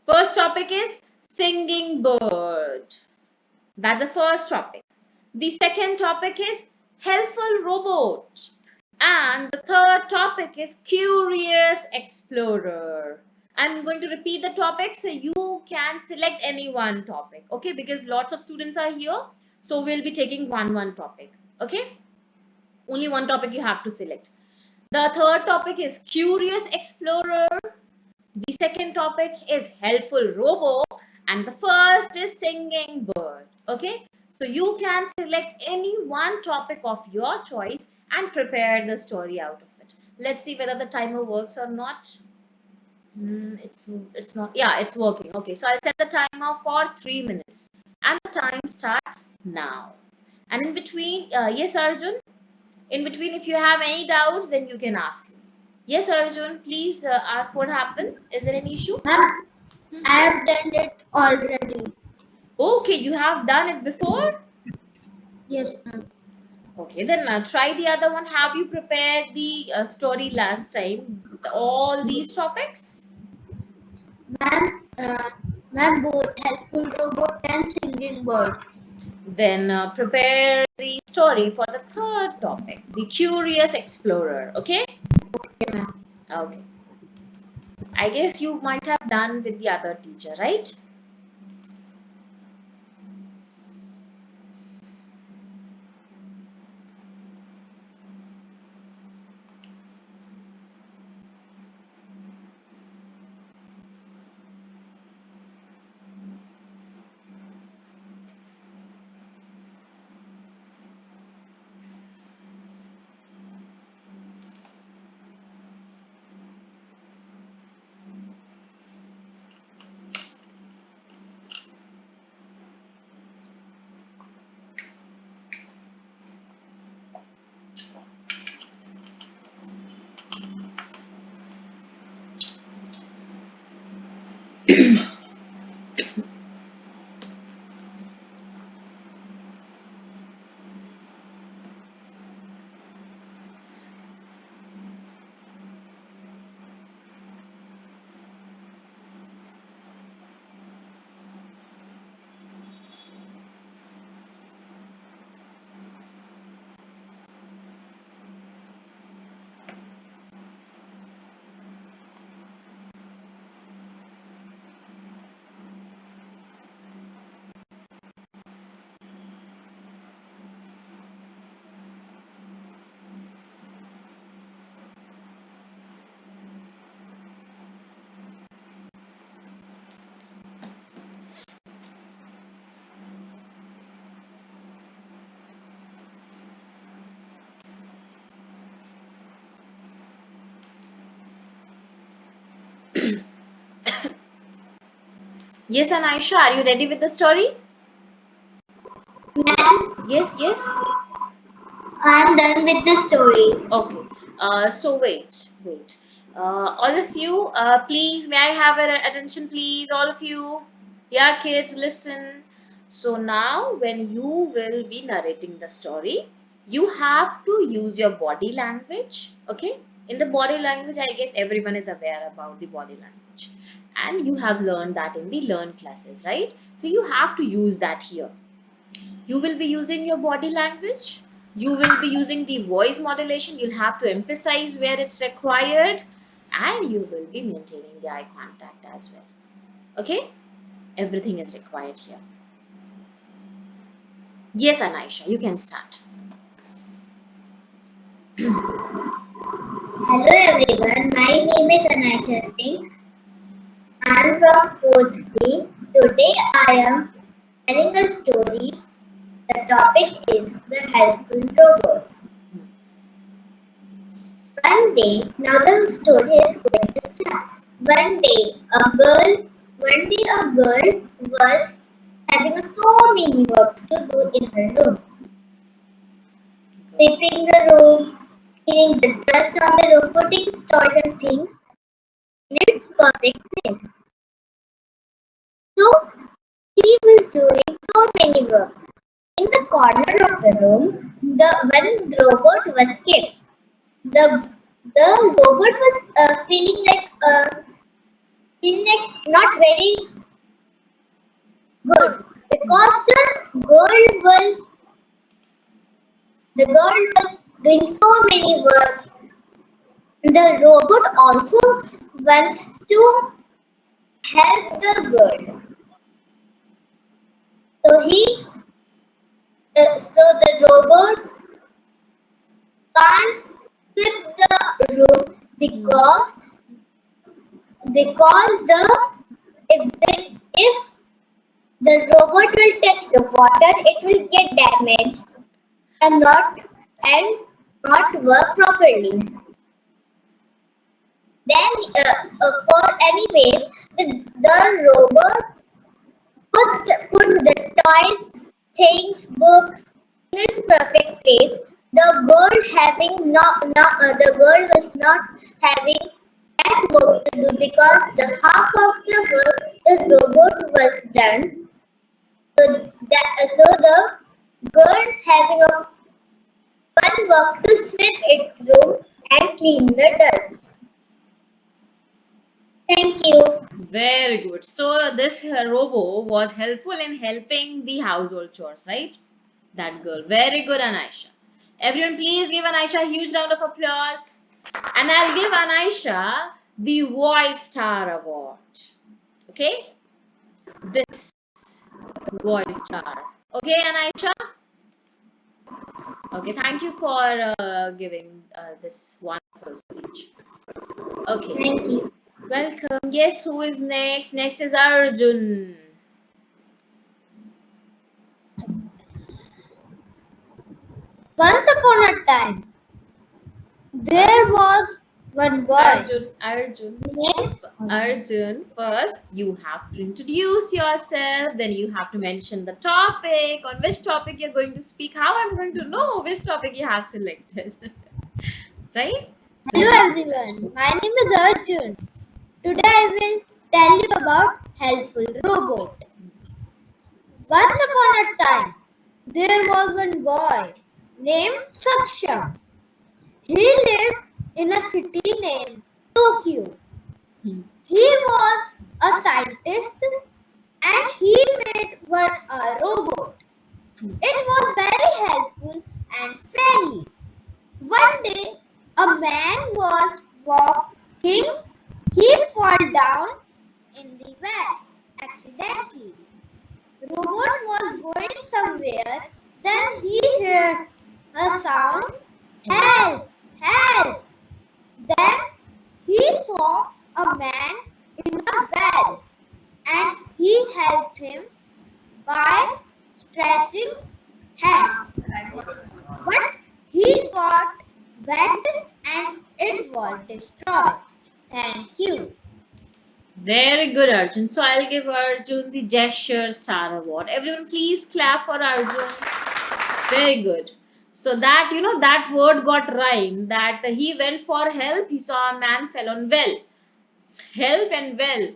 first topic is singing bird. That's the first topic. The second topic is helpful robot. And the third topic is curious explorer. I'm going to repeat the topic so you can select any one topic, okay? Because lots of students are here, so we'll be taking one topic, okay? Only one topic you have to select. The third topic is curious explorer. The second topic is helpful robo, and the first is singing bird, okay? So you can select any one topic of your choice and prepare the story out of it. Let's see whether the timer works or not. It's not. Yeah, it's working. Okay, so I'll set the timer for 3 minutes, and the time starts now. And in between, yes, Arjun. In between, if you have any doubts, then you can ask me. Yes, Arjun. Please ask what happened. Is there any issue? Ma'am, I have done it already. Okay, you have done it before. Yes, ma'am. Okay, then try the other one. Have you prepared the story last time? All these topics? Ma'am, both helpful robot and singing bird. Then prepare the story for the third topic, the curious explorer. Okay? Okay, ma'am. Okay. I guess you might have done with the other teacher, right? Yes, Anaisha, are you ready with the story? Ma'am, Yes, yes. I'm done with the story. Okay. So wait. All of you, please, may I have your attention, please? All of you. Yeah, kids, listen. So now, when you will be narrating the story, you have to use your body language. Okay? In the body language, I guess everyone is aware about the body language. And you have learned that in the learn classes, right? So you have to use that here. You will be using your body language. You will be using the voice modulation. You'll have to emphasize where it's required. And you will be maintaining the eye contact as well. Okay? Everything is required here. Yes, Anaisha, you can start. Hello everyone, my name is Anaisha Singh. I am from 4th B. Today I am telling a story. The topic is the helpful robot. One day, now the story is going to start. One day a girl was having so many works to do in her room. Sweeping the room, cleaning the dust on the room, putting toys and things in its perfect place. So she was doing so many work. In the corner of the room, the one robot was kept. The robot was feeling like not very good because the girl was doing so many work. The robot also wants to help the girl. So the robot can't sweep the room because if the robot will touch the water, it will get damaged and not work properly. Then, for anyways, the robot put the toys, things, books in its perfect place. The girl was not having that work to do because the half of the work the robot was done. So the girl having a fun work to sweep its room and clean the dust. Thank you. Very good. So this robo was helpful in helping the household chores, right? That girl. Very good, Anaisha. Everyone, please give Anaisha a huge round of applause. And I'll give Anaisha the Voice Star Award. Okay? This Voice Star. Okay, Anaisha? Okay, thank you for giving this wonderful speech. Okay, Thank you. welcome. Yes, who is next? Next is Arjun. Once upon a time, there was one boy Arjun, named Arjun, first you have to introduce yourself, then you have to mention the topic, on which topic you're going to speak, how I'm going to know which topic you have selected. Right? So Hello everyone, my name is Arjun. Today I will tell you about helpful robot. Once upon a time, there was one boy named Saksham. He lived in a city named Tokyo. He was a scientist and he made one robot. It was very helpful and friendly. One day, a man was walking. He fell down in the well accidentally. Robot was going somewhere. Then he heard a sound, "Help! Help!" Then he saw a man in a well and he helped him by stretching hand. But he got wet and it was destroyed. Thank you. Very good, Arjun. So I'll give Arjun the gesture star award. Everyone, please clap for Arjun. Very good. So that that word got rhyme. That he went for help. He saw a man fell on well. Help and well.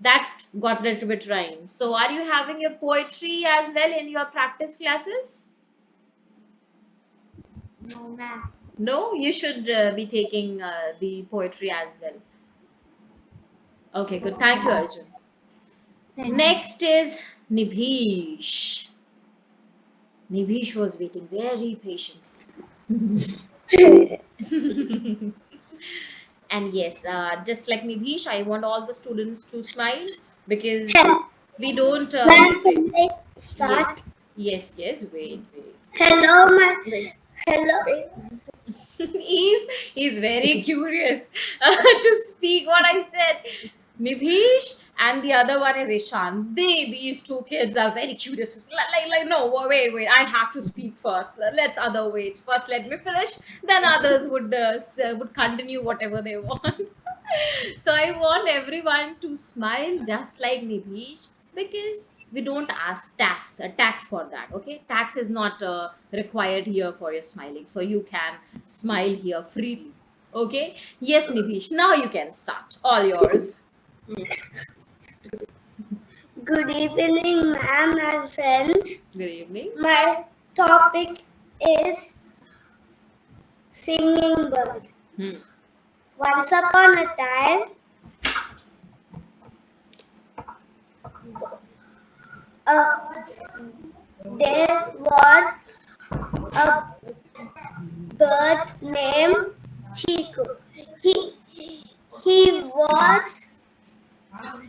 That got a little bit rhyme. So are you having your poetry as well in your practice classes? No, ma'am. No, you should be taking the poetry as well. Okay, good. Thank you, Arjun. Thank Next is Nibhish. Nibhish was waiting very patiently. And yes, just like Nibhish, I want all the students to smile because you. we don't Ma'am, wait. can I Yes, start? yes, wait, wait. Hello, my. Hello. He's very curious to speak what I said. Nibhish and the other one is Ishan. These two kids are very curious. No, wait. I have to speak first. Let's other wait. First, let me finish. Then others would continue whatever they want. So I want everyone to smile just like Nibhish because we don't ask tax for that. Okay, tax is not required here for your smiling, so you can smile here freely. Okay, yes, Nibhish, now you can start. All yours. Good evening, ma'am and friends. Good evening. My topic is singing bird. Hmm. Once upon a time, there was a bird named Chico. He he was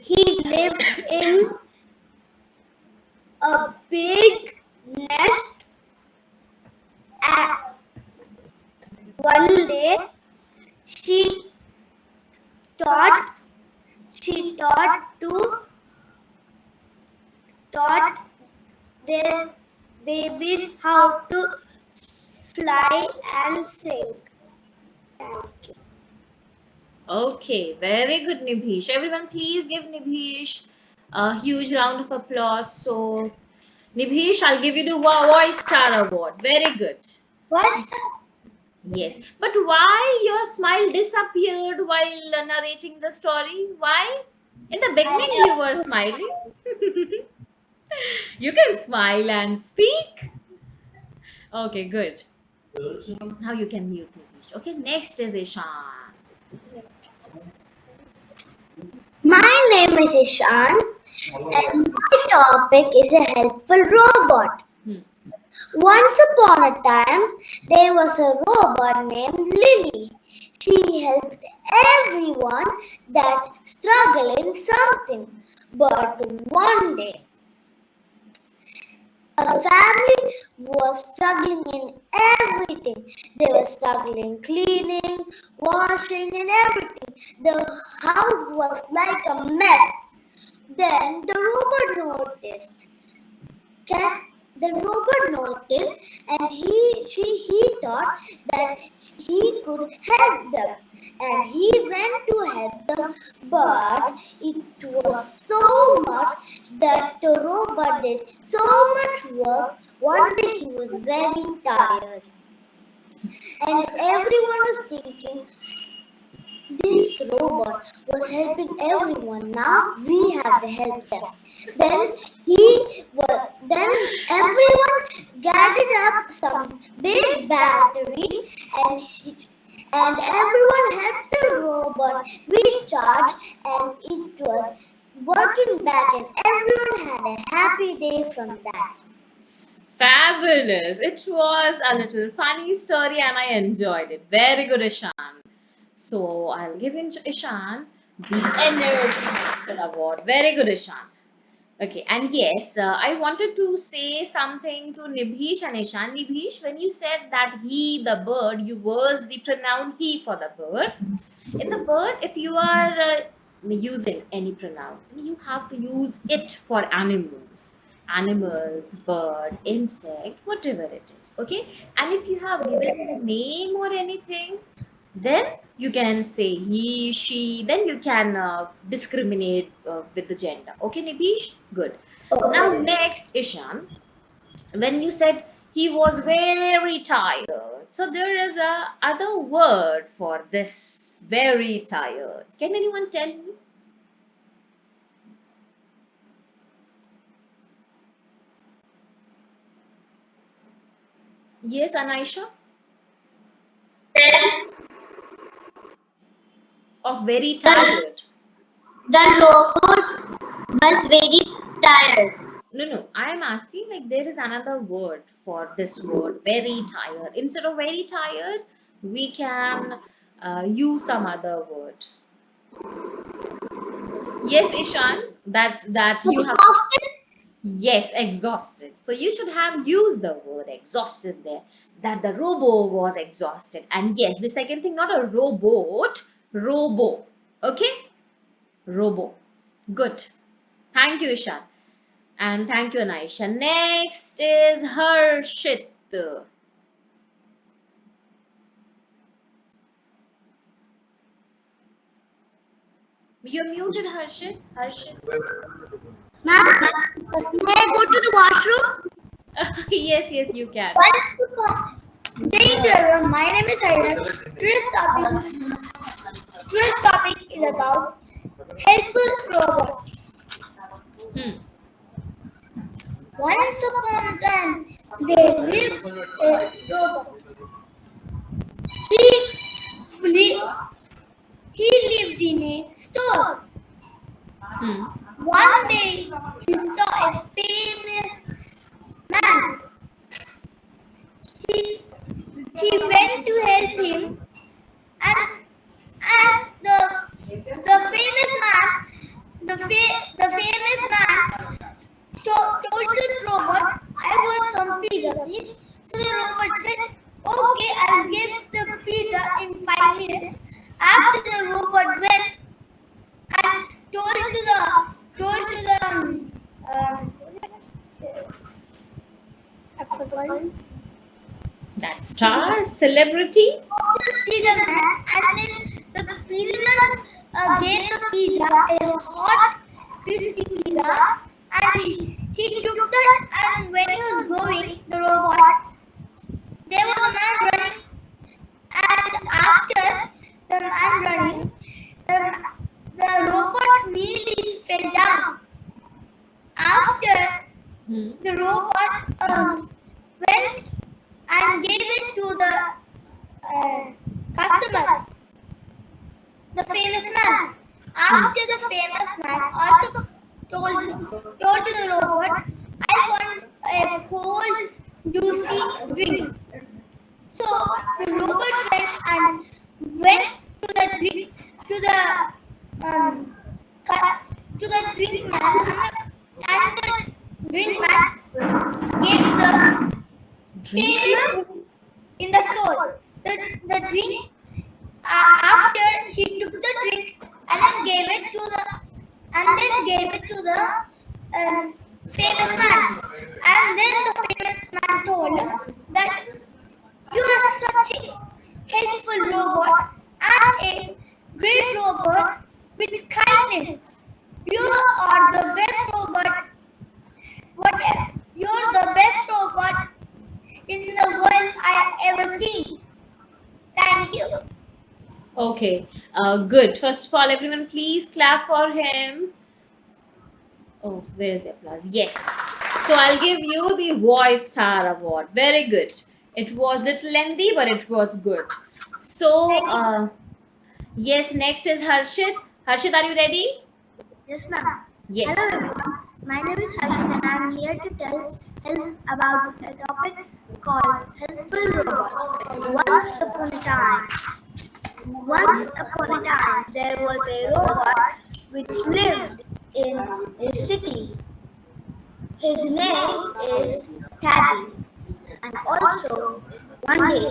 he lived in a big nest. One day, she taught she taught their babies how to fly and sing. Thank you. Okay, very good, Nibhish. Everyone, please give Nibhish a huge round of applause. So, Nibhish, I'll give you the Voice Star Award. Very good. What's Yes, but why your smile disappeared while narrating the story? Why? In the beginning, you were smiling. You can smile and speak. Okay, good. Now you can mute Nibhish. Okay, next is Ishan. My name is Ishan and my topic is a helpful robot. Hmm. Once upon a time, there was a robot named Lily. She helped everyone that struggled in something. But one day, a family was struggling in everything. They were struggling cleaning, washing, and everything. The house was like a mess. Then the robot noticed. The robot noticed, and he thought that he could help them, and he went to help them. But it was so much that the robot did so much work. One day he was very tired, and everyone was thinking, this robot was helping everyone. Now we have to help them. Then everyone gathered up some big batteries and everyone helped the robot recharge, and it was working back, and everyone had a happy day from that. Fabulous. It was a little funny story and I enjoyed it. Very good, Ishan. So I'll give Ishan the Energy Master Award. Very good, Ishan. Okay, and yes, I wanted to say something to Nibhish and Ishan. Nibhish, when you said that he, the bird, you was the pronoun he for the bird. In the bird, if you are using any pronoun, you have to use it for animals. Animals, bird, insect, whatever it is. Okay, and if you have given the name or anything, Then you can say he, she, then you can discriminate with the gender. Okay, Nibish? Good. Now, next, Ishan, when you said he was very tired, so there is a other word for this very tired. Can anyone tell me? Yes, Anaisha? Of very tired. The robot was very tired. No, no, I am asking like there is another word for this word, very tired. Instead of very tired, we can use some other word. Yes, Ishan, that you have. Exhausted. Yes, exhausted. So you should have used the word exhausted there. That the robo was exhausted. And yes, the second thing, not a robot, robo. Okay? Robo. Good. Thank you, Ishan. And thank you, Anaisha. Next is Harshit. You're muted, Harshit. Harshit. Ma'am, may I go to the washroom? Yes, yes, you can. My name is Aryan. Today's topic is about helpful robots. Hmm. Once upon a time, there lived a robot. He, li- he lived in a store. Hmm. One day, he saw a famous man. He went to help him, and the famous man, the famous man told the robot, "I want some pizza, please." So the robot said, "Okay, I'll give the pizza in 5 minutes." After the robot went and I forgot. That star celebrity. Pizza man, and then the pizza man gave the pizza a hot, crispy pizza, and he took that. And when he was going, the robot, there was a man running, and after the man running, the robot nearly fell down. After Hmm. the robot went and gave it to the customer, the famous man. After the famous man also told to the robot, "I want a cold, juicy drink." So the robot went to the drink um, to the drink man, and the drink man gave the famous in the store the drink. After he took the drink and then gave it to the famous man, and then the famous man told that you are such a helpful robot and a great robot with kindness. You are the best robot. You're the best robot in the world I ever seen. Thank you. Okay. Good. First of all, everyone, please clap for him. Oh, where is the applause? Yes. So I'll give you the Voice Star Award. Very good. It was little lengthy, but it was good. So, yes, next is Harshit. Harshit, are you ready? Yes, ma'am. Yes. Hello, everyone. My name is Harshit, and I am here to tell about a topic called helpful robot. Once upon a time, there was a robot which lived in a city. His name is Teddy. And also, one day,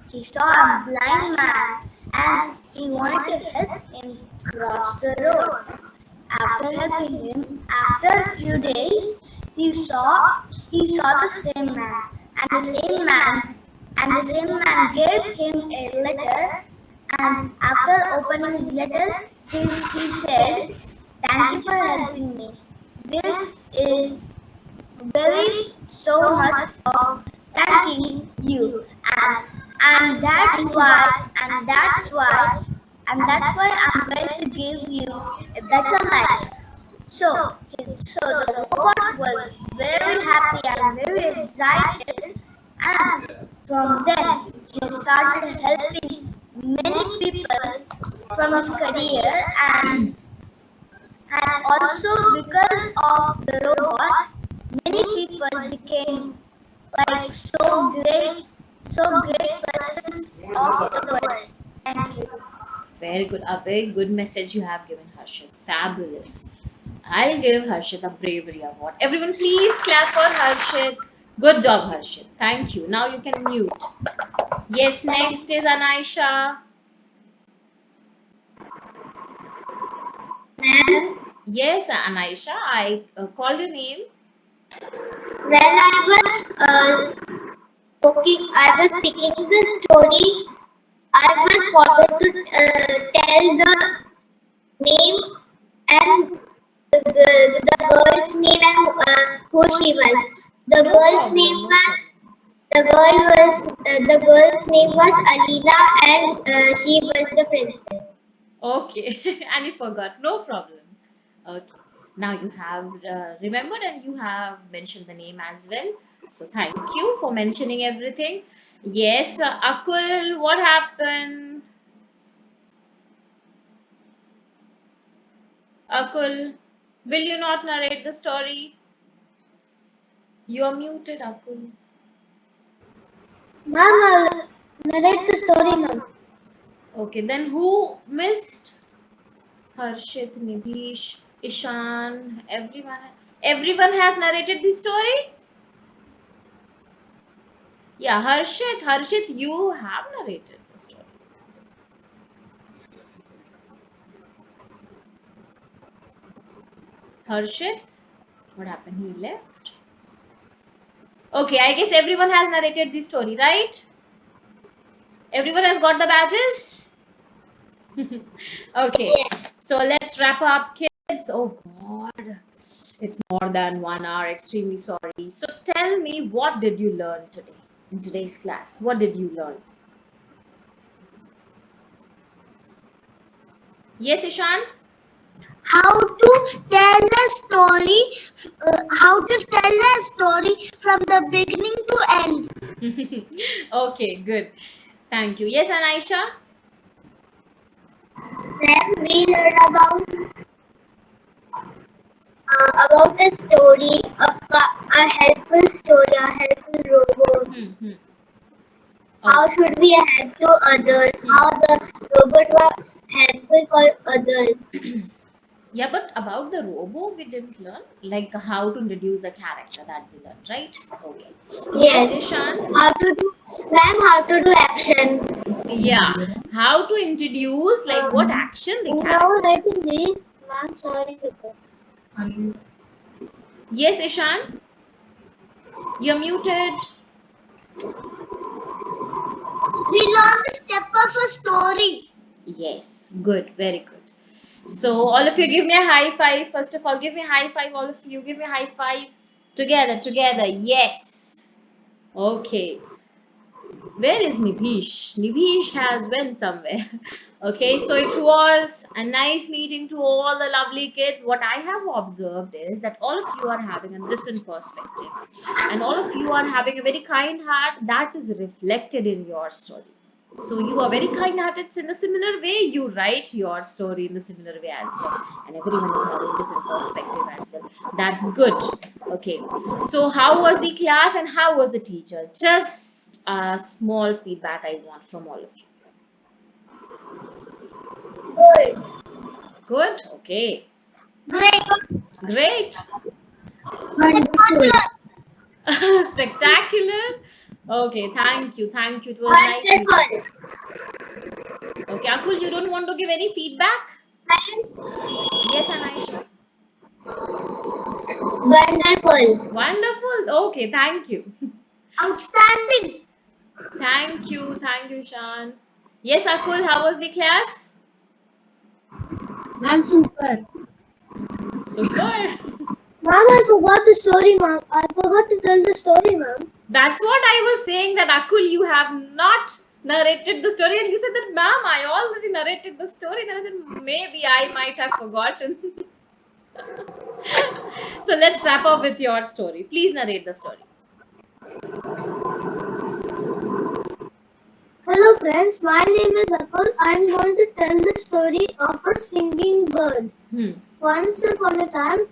he saw a blind man and he wanted to help him cross the road. After helping him, after a few days, he saw the same man, and the same man gave him a letter And after opening his letter, he said, "Thank you for helping me. This is very so much of thanking you, and that's why I'm going to give you a better life." So the robot was very happy and very excited, and from then he started helping many people from his career, and also because of the robot, many people became like so great persons of the world. Thank you. Very good. A very good message you have given, Harshit. Fabulous. I'll give Harshit a bravery award. Everyone, please clap for Harshit. Good job, Harshit. Thank you. Now you can mute. Yes, next is Anaisha. Ma'am, Yes, Anaisha, I called your name. when I was speaking the story, I was forgot to tell the name and the girl's name and who she was. The No girl's problem, name no was problem. the girl's name was Alina, and she was the princess. Okay, and you forgot. No problem. Okay. Now you have remembered and you have mentioned the name as well. So thank you for mentioning everything. Yes, Akul, what happened? Akul, will you not narrate the story? You're muted, Akul. Ma'am, I'll narrate the story, ma'am. Okay, then who missed? Harshit, Nibhish, Ishan, everyone. Everyone has narrated the story? Yeah, Harshit, you have narrated the story. Harshit, what happened? He left. Okay, I guess everyone has narrated the story, right? Everyone has got the badges? Okay, so let's wrap up, kids. Oh God, it's more than 1 hour. Extremely sorry. So tell me, what did you learn today in today's class? What did you learn? Yes, Ishan? How to tell a story? How to tell a story from the beginning to end? Okay, good. Thank you. Yes, Anaisha? Then we learn about a story, a helpful story, a helpful robot. How Okay. should we help to others? How the robot was helpful for others. Yeah, but about the robo, we didn't learn. Like how to introduce a character, that we learned, right? Okay. Yes, Yes. Ishan? How to do, ma'am? How to do action? Yeah. How to introduce, like what action the character. Writing the ma'am. Sorry, Chitra. Yes, Ishan? You're muted. We learned the step of a story. Yes, good, very good. So, all of you give me a high five. First of all, give me a high five. All of you give me a high five. Together. Yes. Okay. Where is Nibhish? Nibhish has went somewhere. Okay, so it was a nice meeting to all the lovely kids. What I have observed is that all of you are having a different perspective, and all of you are having a very kind heart that is reflected in your story. So you are very kind-hearted in a similar way. You write your story in a similar way as well, and everyone is having different perspective as well. That's good. Okay. So how was the class and how was the teacher? Just a small feedback I want from all of you. Good. Good. Okay. Great. Great. Wonderful. Spectacular. Okay. Thank you. Thank you. It was nice meeting. Wonderful. Okay, Akul, you don't want to give any feedback? Yes, Anaisha. Wonderful. Wonderful. Okay, thank you. Outstanding. Thank you, Shan. Yes, Akul, how was the class? Ma'am, super. Super. Ma'am, I forgot the story, ma'am. I forgot to tell the story, ma'am. That's what I was saying, that Akul, you have not narrated the story, and you said that, ma'am, I already narrated the story. Then I said, maybe I might have forgotten. So let's wrap up with your story. Please narrate the story. Hello, friends. My name is Akul. I'm going to tell the story of a singing bird. Once upon a time,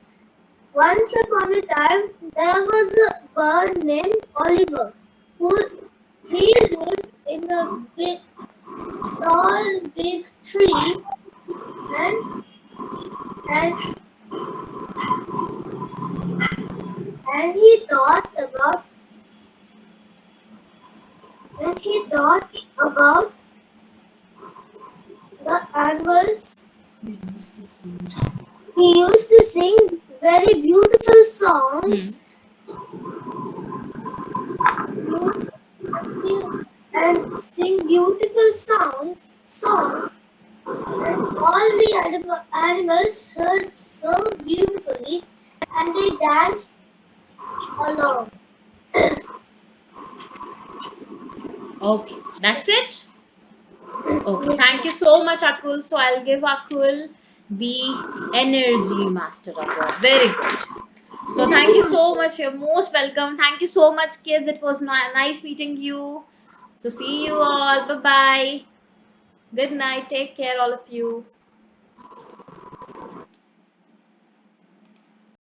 there was a bird named Oliver. He lived in a big tree, and and and he thought about the animals. He used to sing very beautiful songs. And sing beautiful songs, and all the animals heard so beautifully, and they danced along. Okay, that's it. Okay, thank you so much, Akul. So I'll give Akul the Energy Master Award. Very good. So thank you so much. You're most welcome. Thank you so much, kids. It was nice meeting you. So see you all. Bye bye. Good night. Take care, all of you.